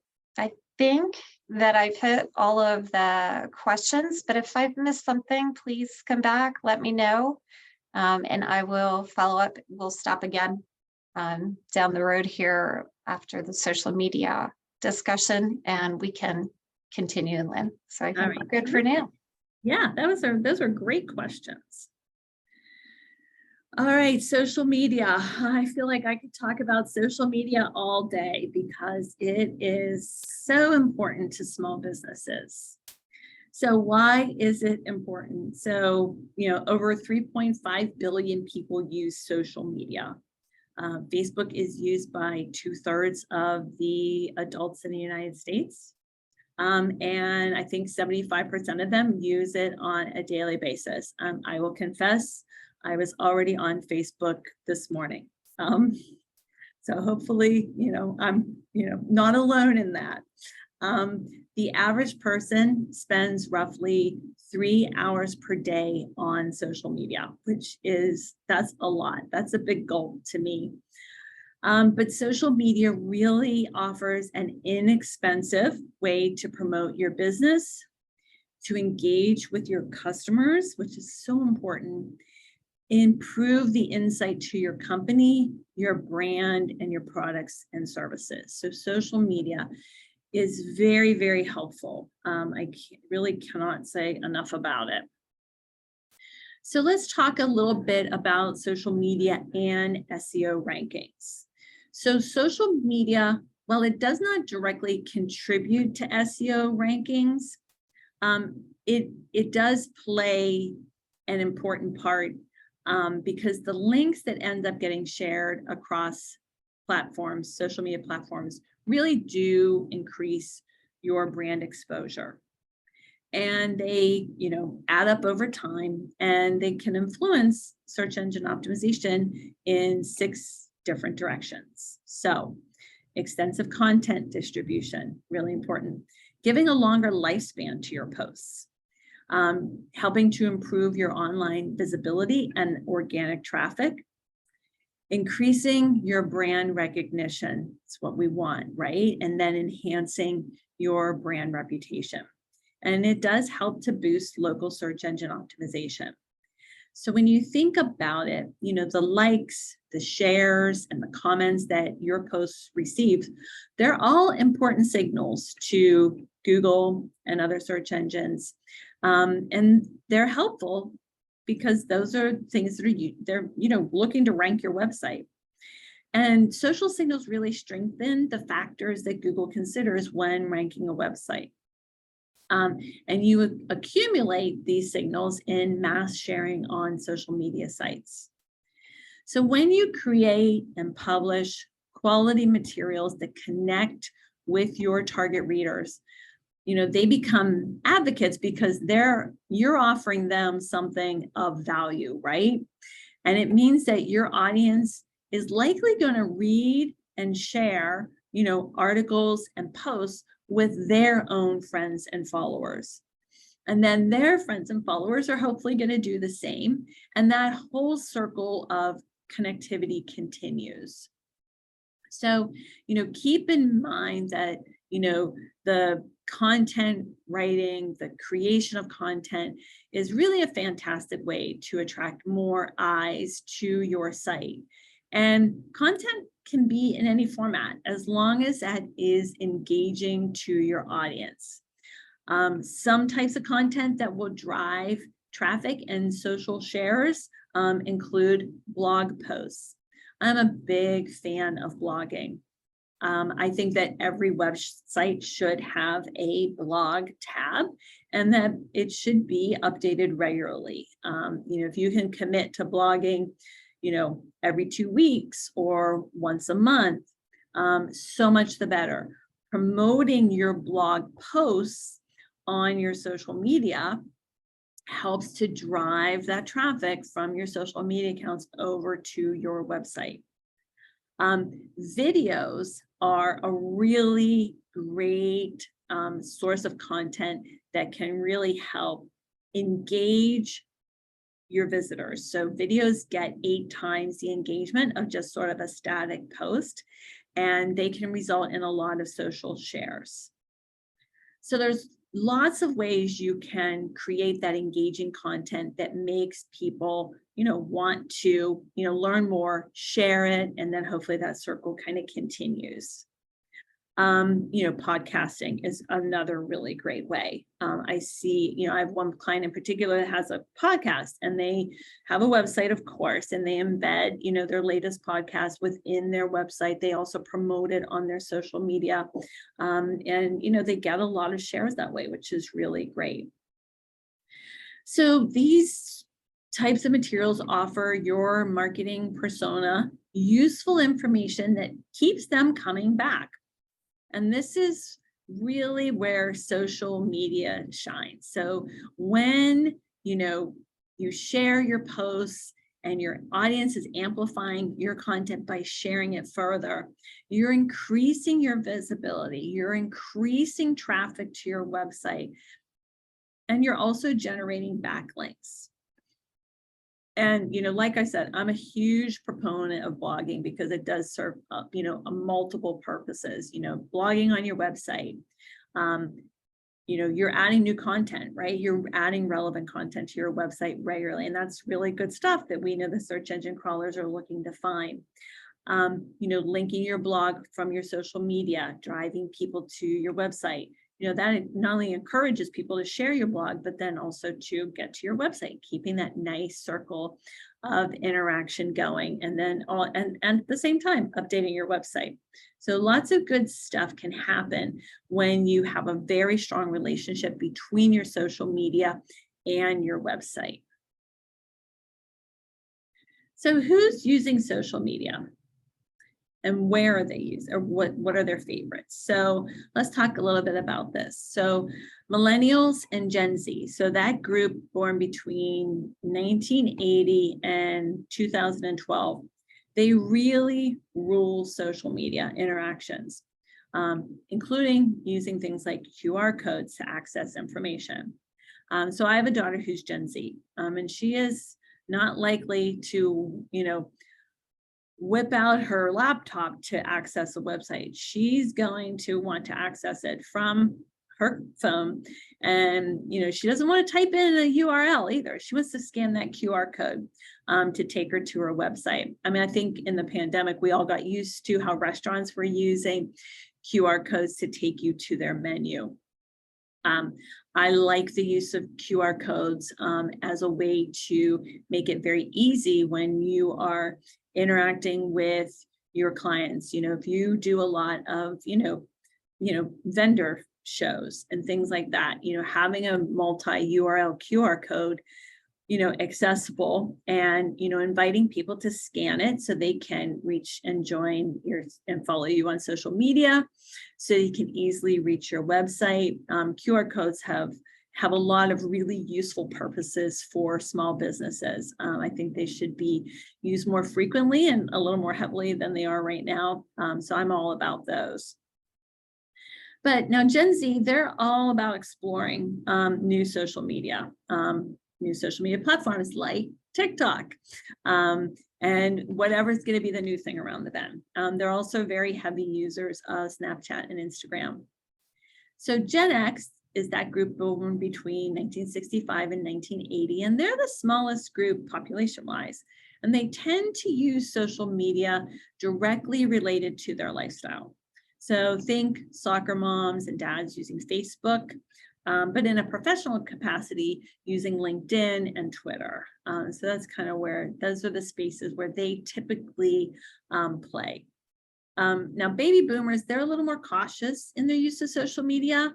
think that I've hit all of the questions, but if I've missed something, please come back, let me know. And I will follow up. We'll stop again down the road here after the social media discussion, and we can continue, Lynn. So I think we're good for now. Yeah, those are great questions. All right, social media. I feel like I could talk about social media all day because it is so important to small businesses. So why is it important? So, over 3.5 billion people use social media. Facebook is used by 2/3 of the adults in the United States. And I think 75% of them use it on a daily basis. I will confess, I was already on Facebook this morning. So hopefully, I'm, not alone in that. The average person spends roughly 3 hours per day on social media, that's a lot. That's a big goal to me. But social media really offers an inexpensive way to promote your business, to engage with your customers, which is so important, improve the insight to your company, your brand, and your products and services. So social media is very, very helpful. I really cannot say enough about it. So let's talk a little bit about social media and SEO rankings. So social media, while it does not directly contribute to SEO rankings, it does play an important part because the links that end up getting shared across platforms, social media platforms, really do increase your brand exposure. And they, add up over time, and they can influence search engine optimization in 6 different directions. So extensive content distribution, really important. Giving a longer lifespan to your posts. Helping to improve your online visibility and organic traffic. Increasing your brand recognition, it's what we want, right? And then enhancing your brand reputation. And it does help to boost local search engine optimization. So when you think about it, the likes, the shares, and the comments that your posts receive, they're all important signals to Google and other search engines. And they're helpful because those are things that they're looking to rank your website. And social signals really strengthen the factors that Google considers when ranking a website. And you accumulate these signals in mass sharing on social media sites. So when you create and publish quality materials that connect with your target readers. They become advocates because you're offering them something of value, right? And it means that your audience is likely going to read and share, articles and posts with their own friends and followers. And then their friends and followers are hopefully going to do the same. And that whole circle of connectivity continues. So, keep in mind that, the content writing, the creation of content is really a fantastic way to attract more eyes to your site. And content can be in any format as long as that is engaging to your audience. Some types of content that will drive traffic and social shares include blog posts. I'm a big fan of blogging. I think that every website should have a blog tab and that it should be updated regularly. If you can commit to blogging, every 2 weeks or once a month, so much the better. Promoting your blog posts on your social media helps to drive that traffic from your social media accounts over to your website. Videos are a really great source of content that can really help engage your visitors. So videos get 8 times the engagement of just sort of a static post, and they can result in a lot of social shares. So there's lots of ways you can create that engaging content that makes people, want to, learn more, share it, and then hopefully that circle kind of continues. Podcasting is another really great way. I see, I have one client in particular that has a podcast, and they have a website, of course, and they embed, their latest podcast within their website. They also promote it on their social media. And, they get a lot of shares that way, which is really great. So these types of materials offer your marketing persona useful information that keeps them coming back. And this is really where social media shines. So when, you share your posts and your audience is amplifying your content by sharing it further, you're increasing your visibility, you're increasing traffic to your website, and you're also generating backlinks. And, like I said, I'm a huge proponent of blogging because it does serve, multiple purposes. Blogging on your website, you're adding new content, right? You're adding relevant content to your website regularly. And that's really good stuff that we know the search engine crawlers are looking to find. Linking your blog from your social media, driving people to your website. That not only encourages people to share your blog, but then also to get to your website, keeping that nice circle of interaction going, and then and at the same time, updating your website. So lots of good stuff can happen when you have a very strong relationship between your social media and your website. So who's using social media? And where are they used, or what are their favorites? So let's talk a little bit about this. So millennials and Gen Z, so that group born between 1980 and 2012, they really rule social media interactions, including using things like QR codes to access information. So I have a daughter who's Gen Z, and she is not likely to, whip out her laptop to access a website. She's going to want to access it from her phone. And, she doesn't want to type in a URL either. She wants to scan that QR code to take her to her website. I mean, I think in the pandemic, we all got used to how restaurants were using QR codes to take you to their menu. I like the use of QR codes as a way to make it very easy when you are interacting with your clients. If you do a lot of, vendor shows and things like that, having a multi-URL QR code accessible, and, inviting people to scan it so they can reach and join and follow you on social media, so you can easily reach your website. QR codes have a lot of really useful purposes for small businesses. I think they should be used more frequently and a little more heavily than they are right now. So I'm all about those. But now Gen Z, they're all about exploring new social media platforms like TikTok, and whatever's going to be the new thing around the bend. They're also very heavy users of Snapchat and Instagram. So Gen X is that group born between 1965 and 1980, and they're the smallest group population-wise, and they tend to use social media directly related to their lifestyle. So think soccer moms and dads using Facebook, but in a professional capacity using LinkedIn and Twitter. So that's kind of where, those are the spaces where they typically play. Now, baby boomers, they're a little more cautious in their use of social media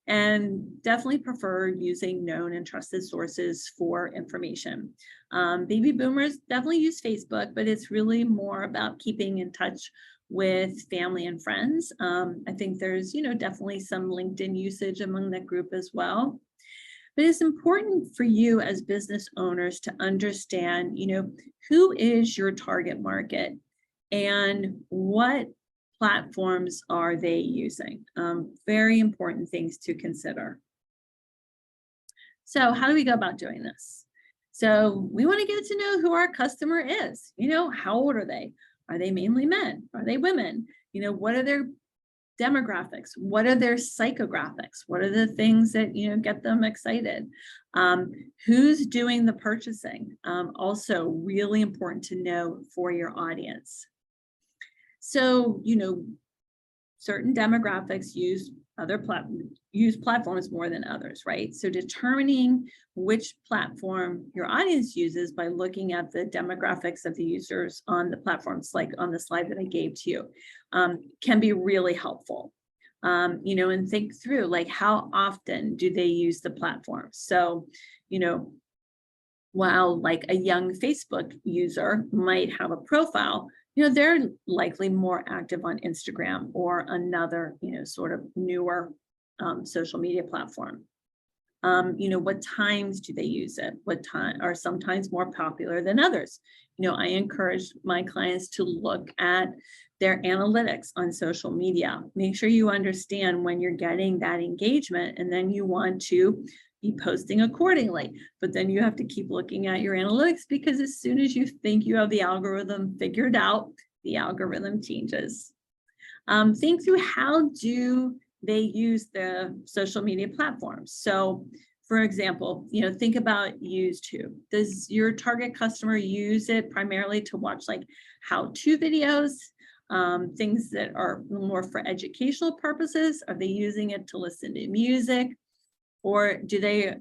and definitely prefer using known and trusted sources for information. Baby boomers definitely use Facebook, but it's really more about keeping in touch with family and friends. I think there's, definitely some LinkedIn usage among that group as well. But it's important for you as business owners to understand, who is your target market and what platforms are they using? Very important things to consider. So how do we go about doing this? So we want to get to know who our customer is. How old are they? Are they mainly men? Are they women? What are their demographics? What are their psychographics? What are the things that, get them excited? Who's doing the purchasing? Also really important to know for your audience. So, certain demographics use platforms more than others, right? So determining which platform your audience uses by looking at the demographics of the users on the platforms, like on the slide that I gave to you, can be really helpful. And think through, like, how often do they use the platform? So, while like a young Facebook user might have a profile, they're likely more active on Instagram or another, sort of newer social media platform. What times do they use it? What time are sometimes more popular than others? I encourage my clients to look at their analytics on social media. Make sure you understand when you're getting that engagement, and then you want to be posting accordingly. But then you have to keep looking at your analytics, because as soon as you think you have the algorithm figured out, the algorithm changes. Think through, how do they use the social media platforms? So for example, think about YouTube. Does your target customer use it primarily to watch like how-to videos, things that are more for educational purposes? Are they using it to listen to music? Or do they,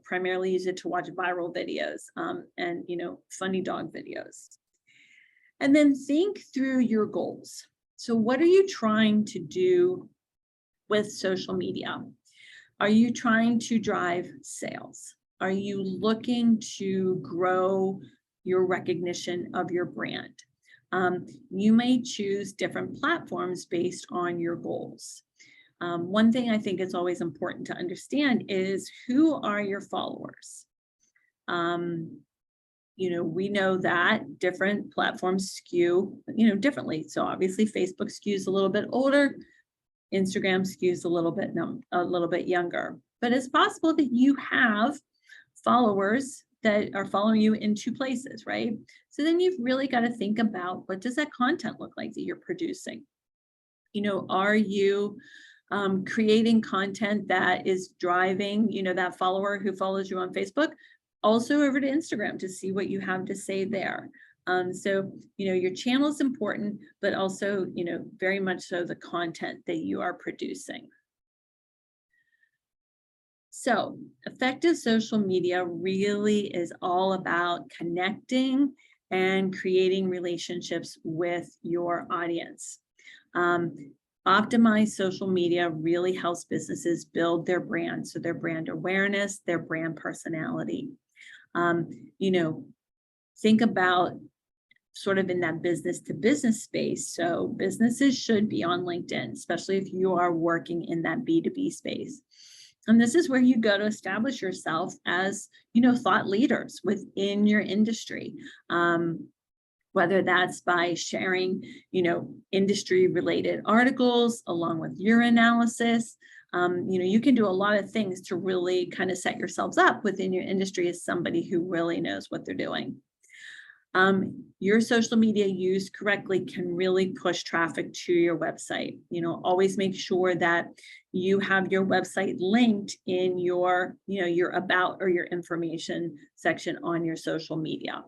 primarily use it to watch viral videos and, funny dog videos? And then think through your goals. So what are you trying to do with social media? Are you trying to drive sales? Are you looking to grow your recognition of your brand? You may choose different platforms based on your goals. One thing I think is always important to understand is, who are your followers? We know that different platforms skew, differently. So obviously Facebook skews a little bit older, Instagram skews a little bit younger. But it's possible that you have followers that are following you in two places, right? So then you've really got to think about, what does that content look like that you're producing? Are you creating content that is driving, that follower who follows you on Facebook also over to Instagram to see what you have to say there? So, your channel is important, but also, very much so the content that you are producing. So effective social media really is all about connecting and creating relationships with your audience. Optimized social media really helps businesses build their brand, so their brand awareness, their brand personality. You know, think about sort of in that business to business space. So businesses should be on LinkedIn, especially if you are working in that B2B space. And this is where you go to establish yourself as, thought leaders within your industry. Whether that's by sharing, industry related articles along with your analysis. You can do a lot of things to really kind of set yourselves up within your industry as somebody who really knows what they're doing. Your social media used correctly can really push traffic to your website. Always make sure that you have your website linked in your about or your information section on your social media.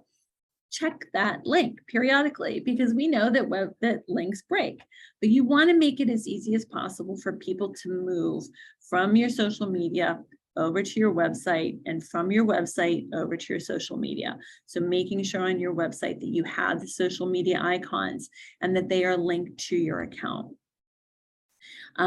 Check that link periodically, because we know that links break, but you want to make it as easy as possible for people to move from your social media over to your website and from your website over to your social media. So making sure on your website that you have the social media icons and that they are linked to your account.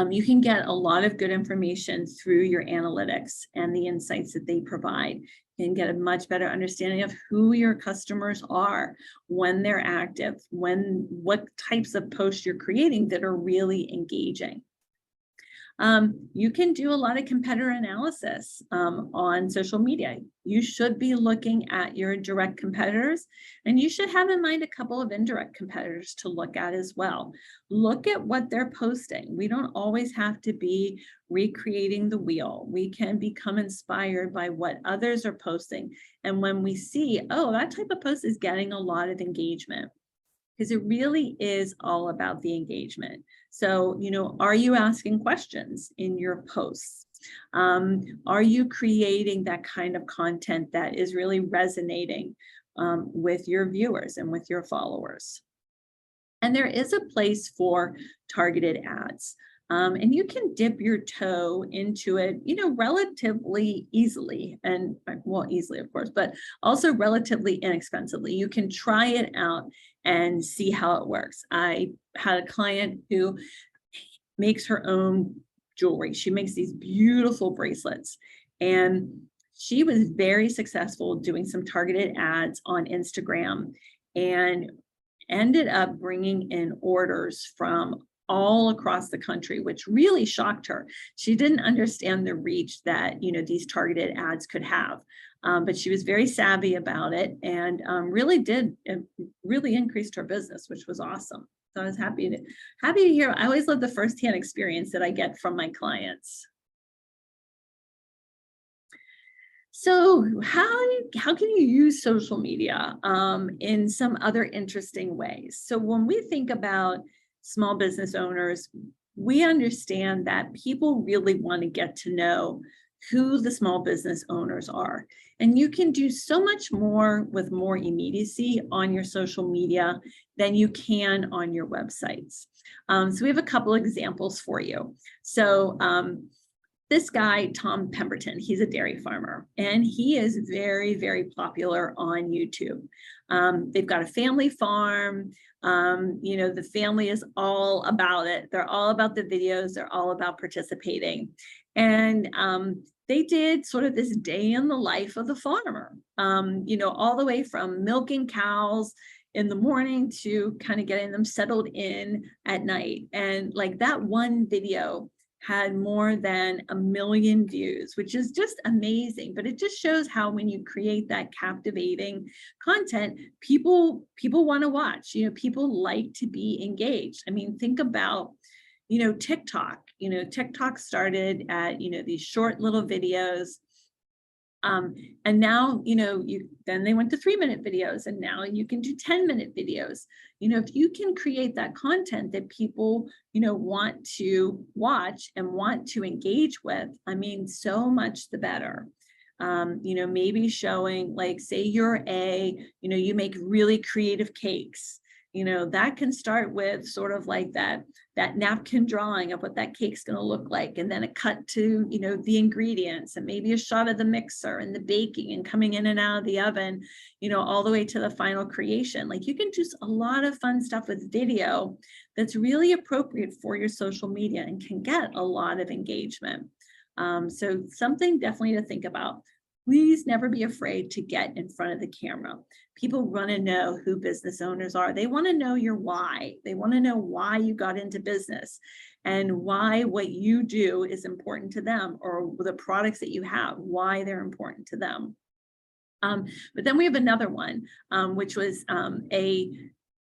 You can get a lot of good information through your analytics and the insights that they provide. You can get a much better understanding of who your customers are, when they're active, what types of posts you're creating that are really engaging. You can do a lot of competitor analysis on social media. You should be looking at your direct competitors, and you should have in mind a couple of indirect competitors to look at as well. Look at what they're posting. We don't always have to be recreating the wheel. We can become inspired by what others are posting. And when we see, oh, that type of post is getting a lot of engagement, because it really is all about the engagement. So, are you asking questions in your posts? Are you creating that kind of content that is really resonating with your viewers and with your followers? And there is a place for targeted ads. And you can dip your toe into it, relatively easily, and well, easily, of course, but also relatively inexpensively. You can try it out and see how it works. I had a client who makes her own jewelry. She makes these beautiful bracelets, and she was very successful doing some targeted ads on Instagram and ended up bringing in orders from all across the country, which really shocked her. She didn't understand the reach that these targeted ads could have, but she was very savvy about it, and really increased her business, which was awesome. So I was happy to hear. I always love the firsthand experience that I get from my clients. So how can you use social media in some other interesting ways? So when we think about small business owners, we understand that people really want to get to know who the small business owners are. And you can do so much more with more immediacy on your social media than you can on your websites. So we have a couple examples for you. So this guy, Tom Pemberton, he's a dairy farmer, and he is very, very popular on YouTube. They've got a family farm. The family is all about it. They're all about the videos. They're all about participating. And they did sort of this day in the life of the farmer, all the way from milking cows in the morning to kind of getting them settled in at night. And like that one video had more than 1 million views, which is just amazing. But it just shows how when you create that captivating content, people want to watch. People like to be engaged. I mean, think about TikTok. TikTok started at these short little videos. And now, then they went to 3-minute videos, and now you can do 10-minute videos. If you can create that content that people, want to watch and want to engage with, I mean, so much the better. Maybe showing, like, say you make really creative cakes. That can start with sort of like that napkin drawing of what that cake's going to look like, and then a cut to the ingredients, and maybe a shot of the mixer and the baking and coming in and out of the oven, all the way to the final creation. Like, you can do a lot of fun stuff with video that's really appropriate for your social media and can get a lot of engagement. So something definitely to think about. Please never be afraid to get in front of the camera. People want to know who business owners are. They want to know your why. They want to know why you got into business and why what you do is important to them, or the products that you have, why they're important to them. But then we have another one, which was a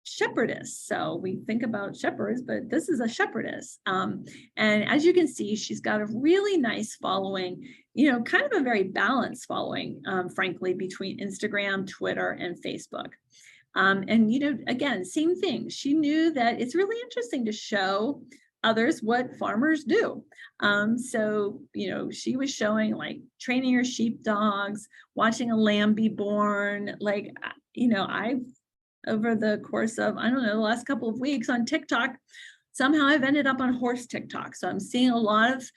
shepherdess. So we think about shepherds, but this is a shepherdess. And as you can see, she's got a really nice following, kind of a very balanced following, frankly, between Instagram, Twitter, and Facebook. And, again, same thing. She knew that it's really interesting to show others what farmers do. So, she was showing like training your sheepdogs, watching a lamb be born. Like, I've, over the course of, I don't know, the last couple of weeks on TikTok, somehow I've ended up on horse TikTok. So I'm seeing a lot of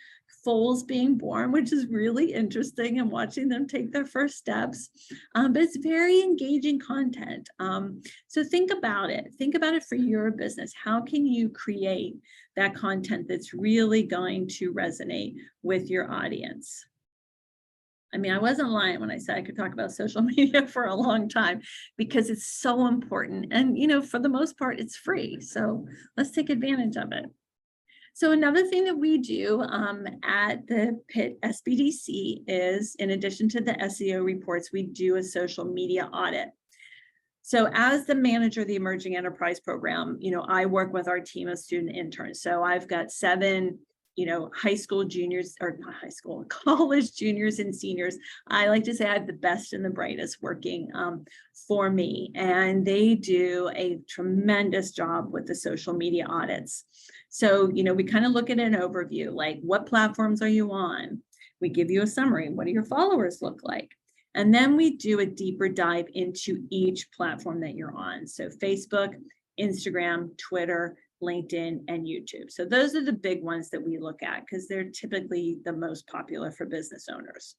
foals being born, which is really interesting, and watching them take their first steps. But it's very engaging content. So think about it. Think about it for your business. How can you create that content that's really going to resonate with your audience? I mean, I wasn't lying when I said I could talk about social media for a long time, because it's so important. And, for the most part, it's free. So let's take advantage of it. So another thing that we do at the Pitt SBDC is, in addition to the SEO reports, we do a social media audit. So as the manager of the Emerging Enterprise Program, I work with our team of student interns. So I've got 7 high school juniors, or not high school, college juniors and seniors. I like to say I have the best and the brightest working for me, and they do a tremendous job with the social media audits. So, we kind of look at an overview, like what platforms are you on? We give you a summary. What do your followers look like? And then we do a deeper dive into each platform that you're on. So Facebook, Instagram, Twitter, LinkedIn, and YouTube. So those are the big ones that we look at, because they're typically the most popular for business owners.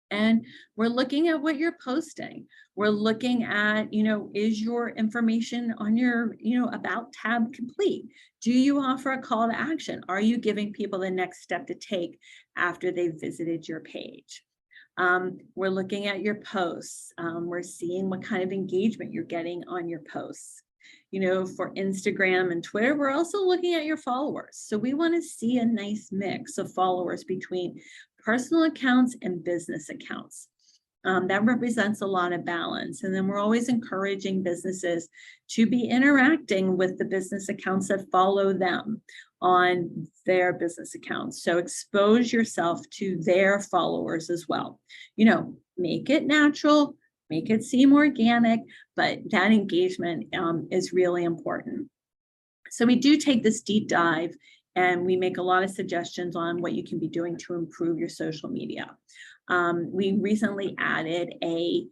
And we're looking at what you're posting. We're looking at, is your information on your, about tab complete? Do you offer a call to action? Are you giving people the next step to take after they've visited your page? We're looking at your posts. We're seeing what kind of engagement you're getting on your posts. For Instagram and Twitter, we're also looking at your followers. So we want to see a nice mix of followers between personal accounts and business accounts. That represents a lot of balance. And then we're always encouraging businesses to be interacting with the business accounts that follow them on their business accounts. So expose yourself to their followers as well. Make it natural, make it seem organic, but that engagement is really important. So we do take this deep dive, and we make a lot of suggestions on what you can be doing to improve your social media. We recently added a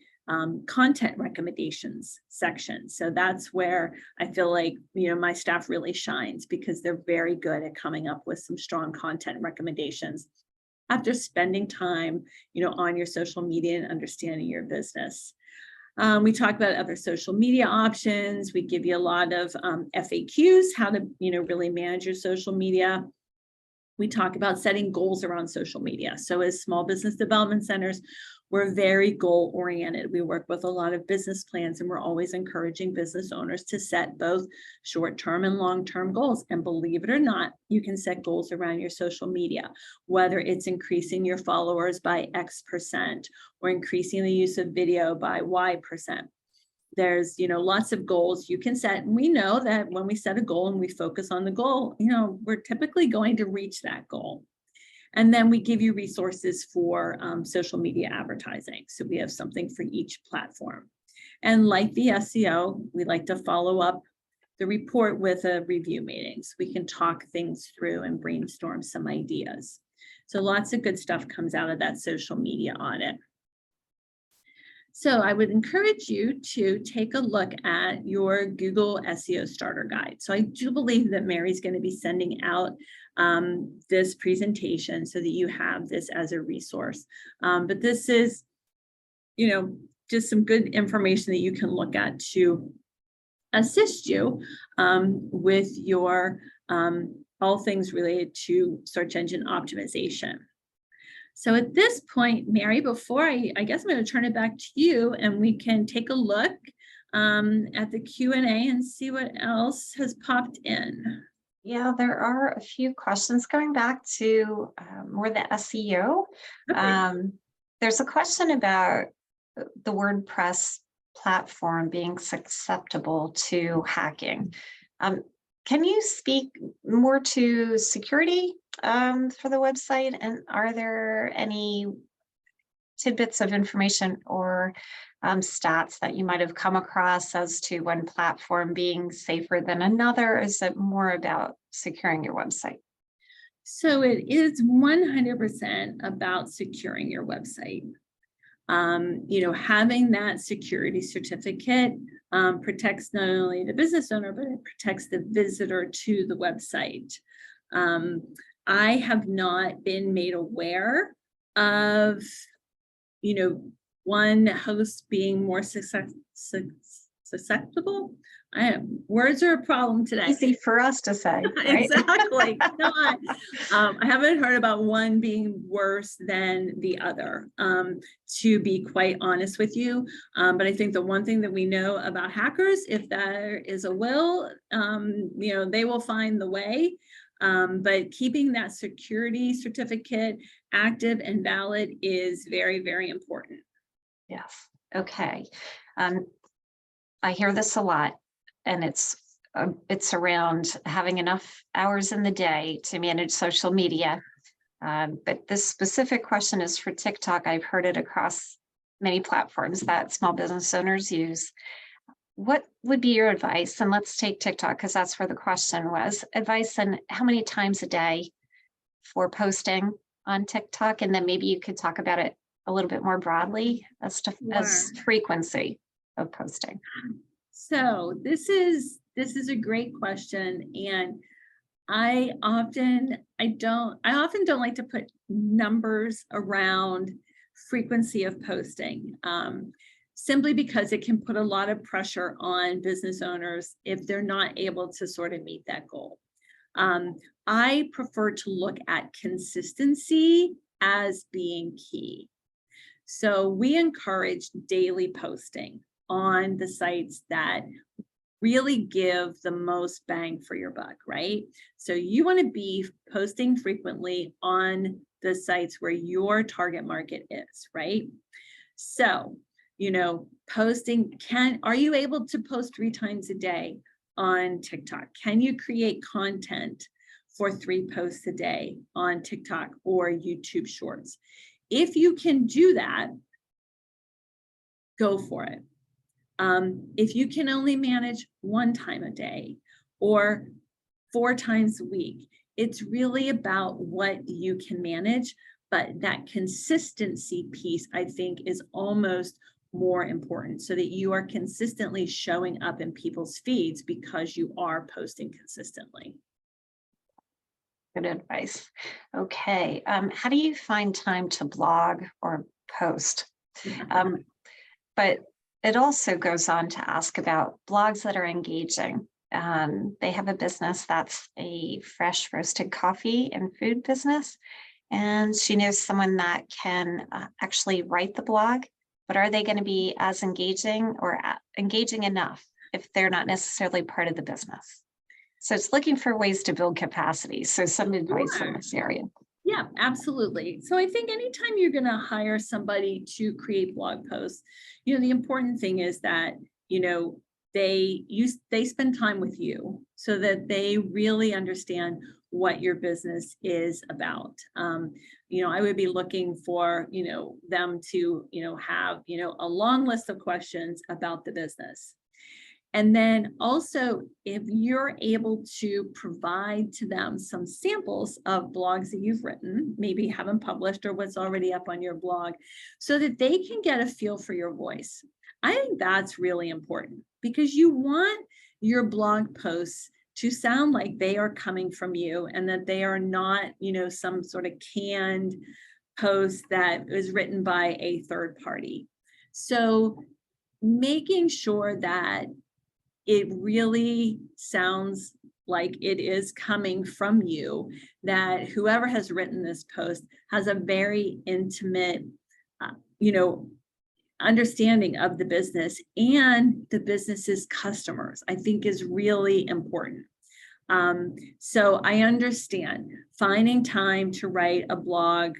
content recommendations section. So that's where I feel like, my staff really shines, because they're very good at coming up with some strong content recommendations after spending time, on your social media and understanding your business. We talk about other social media options. We give you a lot of FAQs, how to, really manage your social media. We talk about setting goals around social media. So as small business development centers, we're very goal oriented. We work with a lot of business plans, and we're always encouraging business owners to set both short-term and long-term goals. And believe it or not, you can set goals around your social media, whether it's increasing your followers by X% or increasing the use of video by Y%. There's, lots of goals you can set. And we know that when we set a goal and we focus on the goal, we're typically going to reach that goal. And then we give you resources for social media advertising. So we have something for each platform. And like the SEO, we like to follow up the report with a review meeting, so we can talk things through and brainstorm some ideas. So lots of good stuff comes out of that social media audit. So I would encourage you to take a look at your Google SEO starter guide. So I do believe that Mary's going to be sending out this presentation so that you have this as a resource. But this is, just some good information that you can look at to assist you with your all things related to search engine optimization. So at this point, Mary, before I guess I'm going to turn it back to you, and we can take a look at the Q&A and see what else has popped in. Yeah, there are a few questions going back to more the SEO. Okay. There's a question about the WordPress platform being susceptible to hacking. Can you speak more to security for the website? And are there any tidbits of information or stats that you might have come across as to one platform being safer than another? Or is it more about securing your website? So it is 100% about securing your website. Having that security certificate protects not only the business owner, but it protects the visitor to the website. I have not been made aware of, one host being more susceptible. Words are a problem today. Easy for us to say, right? Exactly. I haven't heard about one being worse than the other, to be quite honest with you. But I think the one thing that we know about hackers, if there is a will, they will find the way. But keeping that security certificate active and valid is very, very important. Yes. Okay. I hear this a lot, and it's around having enough hours in the day to manage social media. But this specific question is for TikTok. I've heard it across many platforms that small business owners use. What would be your advice? And let's take TikTok because that's where the question was. Advice on how many times a day for posting on TikTok, and then maybe you could talk about it a little bit more broadly as to as frequency of posting. So this is a great question, and I often don't like to put numbers around frequency of posting, simply because it can put a lot of pressure on business owners if they're not able to sort of meet that goal. I prefer to look at consistency as being key. So we encourage daily posting on the sites that really give the most bang for your buck, right? So you want to be posting frequently on the sites where your target market is, right? So, are you able to post 3 times a day on TikTok? Can you create content for 3 posts a day on TikTok or YouTube Shorts? If you can do that, go for it. If you can only manage 1 time a day or 4 times a week, it's really about what you can manage, but that consistency piece, I think, is almost more important so that you are consistently showing up in people's feeds because you are posting consistently. Good advice. Okay. How do you find time to blog or post? But it also goes on to ask about blogs that are engaging. They have a business that's a fresh roasted coffee and food business. And she knows someone that can actually write the blog, but are they going to be as engaging or engaging enough if they're not necessarily part of the business? So it's looking for ways to build capacity. So some advice in this area. Yeah, absolutely. So I think anytime you're going to hire somebody to create blog posts, the important thing is that, they spend time with you so that they really understand what your business is about. I would be looking for, them to, have, a long list of questions about the business. And then also, if you're able to provide to them some samples of blogs that you've written, maybe haven't published or what's already up on your blog, so that they can get a feel for your voice. I think that's really important because you want your blog posts to sound like they are coming from you and that they are not, some sort of canned post that was written by a third party. So making sure that it really sounds like it is coming from you, that whoever has written this post has a very intimate, you know, understanding of the business and the business's customers, I think is really important. So I understand finding time to write a blog,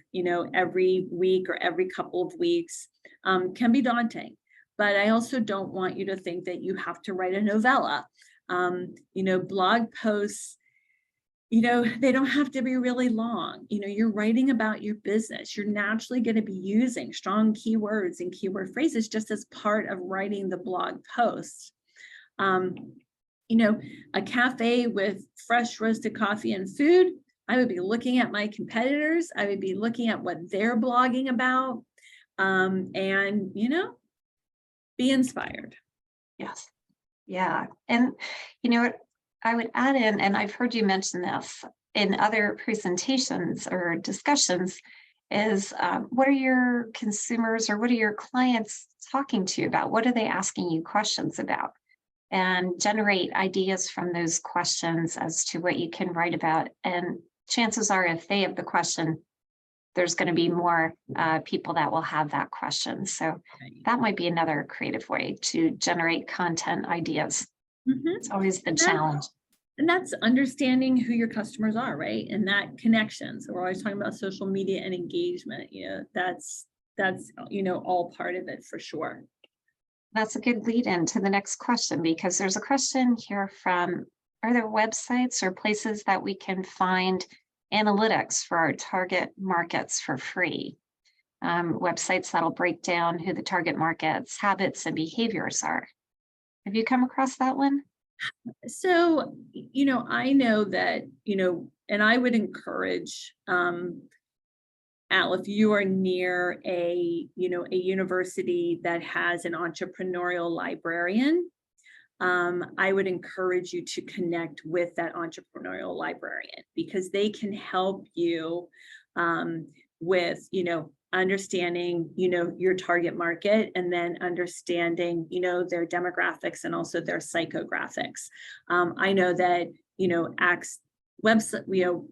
every week or every couple of weeks can be daunting, but I also don't want you to think that you have to write a novella. Blog posts, they don't have to be really long. You're writing about your business. You're naturally going to be using strong keywords and keyword phrases just as part of writing the blog post. A cafe with fresh roasted coffee and food, I would be looking at my competitors. I would be looking at what they're blogging about, and, be inspired. Yes. Yeah. And what I would add in, and I've heard you mention this in other presentations or discussions, is what are your consumers or what are your clients talking to you about? What are they asking you questions about? And generate ideas from those questions as to what you can write about. And chances are, if they have the question, there's going to be more people that will have that question. So that might be another creative way to generate content ideas. It's always the challenge. And that's understanding who your customers are, right? And that connection. So we're always talking about social media and engagement. That's all part of it for sure. That's a good lead in to the next question, because there's a question here from, are there websites or places that we can find analytics for our target markets for free? Websites that'll break down who the target market's habits and behaviors are. Have you come across that one? So, I know that, and I would encourage, Al, if you are near a university that has an entrepreneurial librarian, I would encourage you to connect with that entrepreneurial librarian, because they can help you with, understanding, your target market, and then understanding, their demographics and also their psychographics. I know that, website,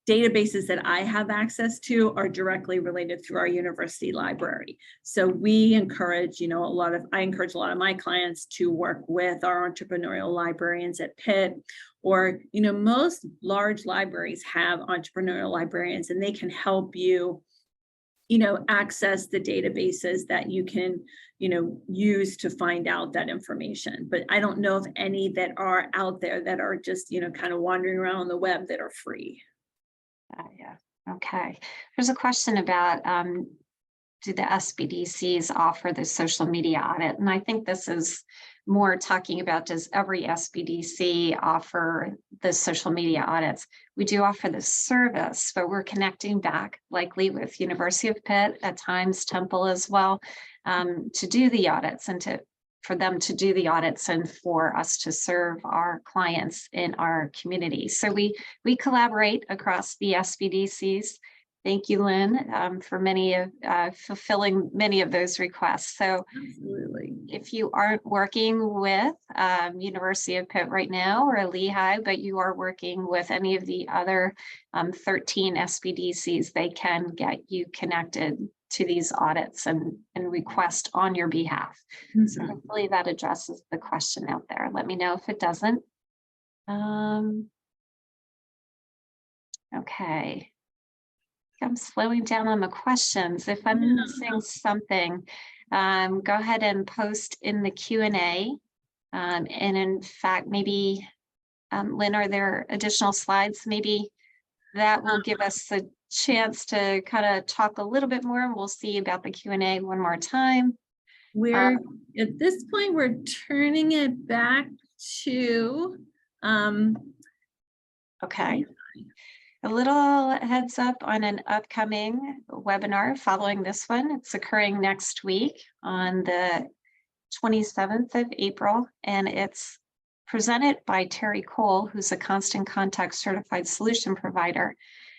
databases that I have access to are directly related through our university library. So we encourage, I encourage a lot of my clients to work with our entrepreneurial librarians at Pitt, or, most large libraries have entrepreneurial librarians, and they can help you, access the databases that you can, use to find out that information. But I don't know of any that are out there that are just, kind of wandering around on the web that are free. Yeah. Okay. There's a question about, do the SBDCs offer the social media audit? And I think this is more talking about, does every SBDC offer the social media audits? We do offer this service, but we're connecting back likely with University of Pitt, at times Temple as well, to do the audits and for them to do the audits and for us to serve our clients in our community. So we collaborate across the SBDCs. Thank you, Lynn, for fulfilling many of those requests. So absolutely, if you aren't working with University of Pitt right now or Lehigh, but you are working with any of the other 13 SBDCs, they can get you connected to these audits and request on your behalf. Mm-hmm. So hopefully that addresses the question out there. Let me know if it doesn't. Okay. I'm slowing down on the questions. If I'm missing something, go ahead and post in the Q&A. And in fact, maybe, Lynn, are there additional slides? Maybe that will give us a chance to kind of talk a little bit more, and we'll see about the Q&A one more time. We're at this point, we're turning it back to okay. A little heads up on an upcoming webinar following this one. It's occurring next week on the 27th of April, and it's presented by Terry Cole, who's a Constant Contact certified solution provider.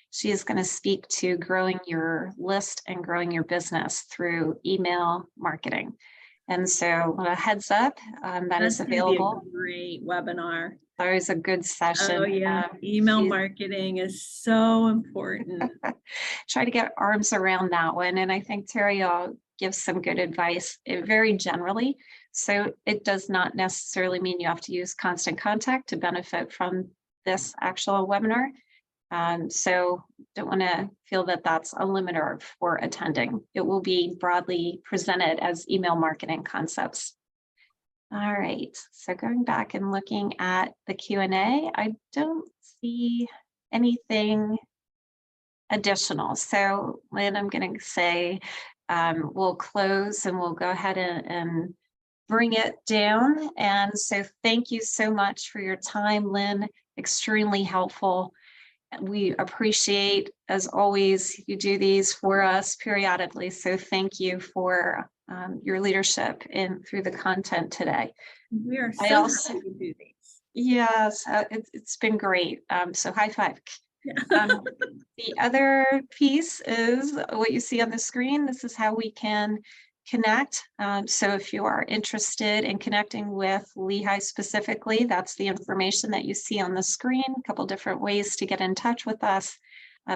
She is going to speak to growing your list and growing your business through email marketing. And so a heads up, that is available. Be a great webinar. always a good session. Oh, yeah. Email She's- marketing is so important. Try to get arms around that one. And I think Terry will give some good advice, very generally. So it does not necessarily mean you have to use Constant Contact to benefit from this actual webinar. So don't want to feel that that's a limiter for attending. It will be broadly presented as email marketing concepts. All right, so going back and looking at the Q&A, I don't see anything additional. So Lynn, I'm going to say we'll close and we'll go ahead and bring it down. And so thank you so much for your time, Lynn. Extremely helpful. We appreciate, as always, you do these for us periodically. So thank you for your leadership through the content today. We are so also, happy to do these. Yes, it's been great. So high five. Yeah. The other piece is what you see on the screen. This is how we can connect. So if you are interested in connecting with Lehigh specifically, that's the information that you see on the screen. A couple different ways to get in touch with us.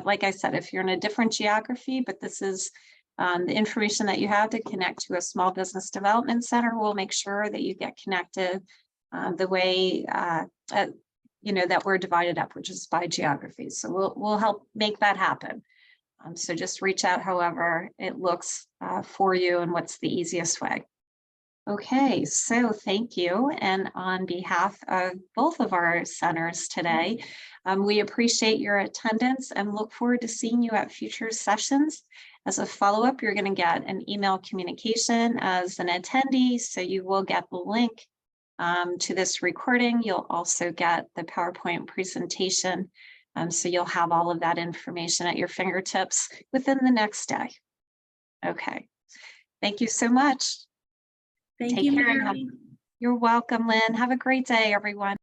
Like I said, if you're in a different geography, but this is the information that you have to connect to a small business development center, we'll make sure that you get connected the way that we're divided up, which is by geography. So we'll help make that happen. So just reach out however it looks for you and what's the easiest way. Okay, so thank you. And on behalf of both of our centers today, we appreciate your attendance and look forward to seeing you at future sessions. As a follow-up, you're going to get an email communication as an attendee, so you will get the link to this recording. You'll also get the PowerPoint presentation. So you'll have all of that information at your fingertips within the next day. Okay. Thank you so much. Thank Take you, care. Mary. You're welcome, Lynn. Have a great day, everyone.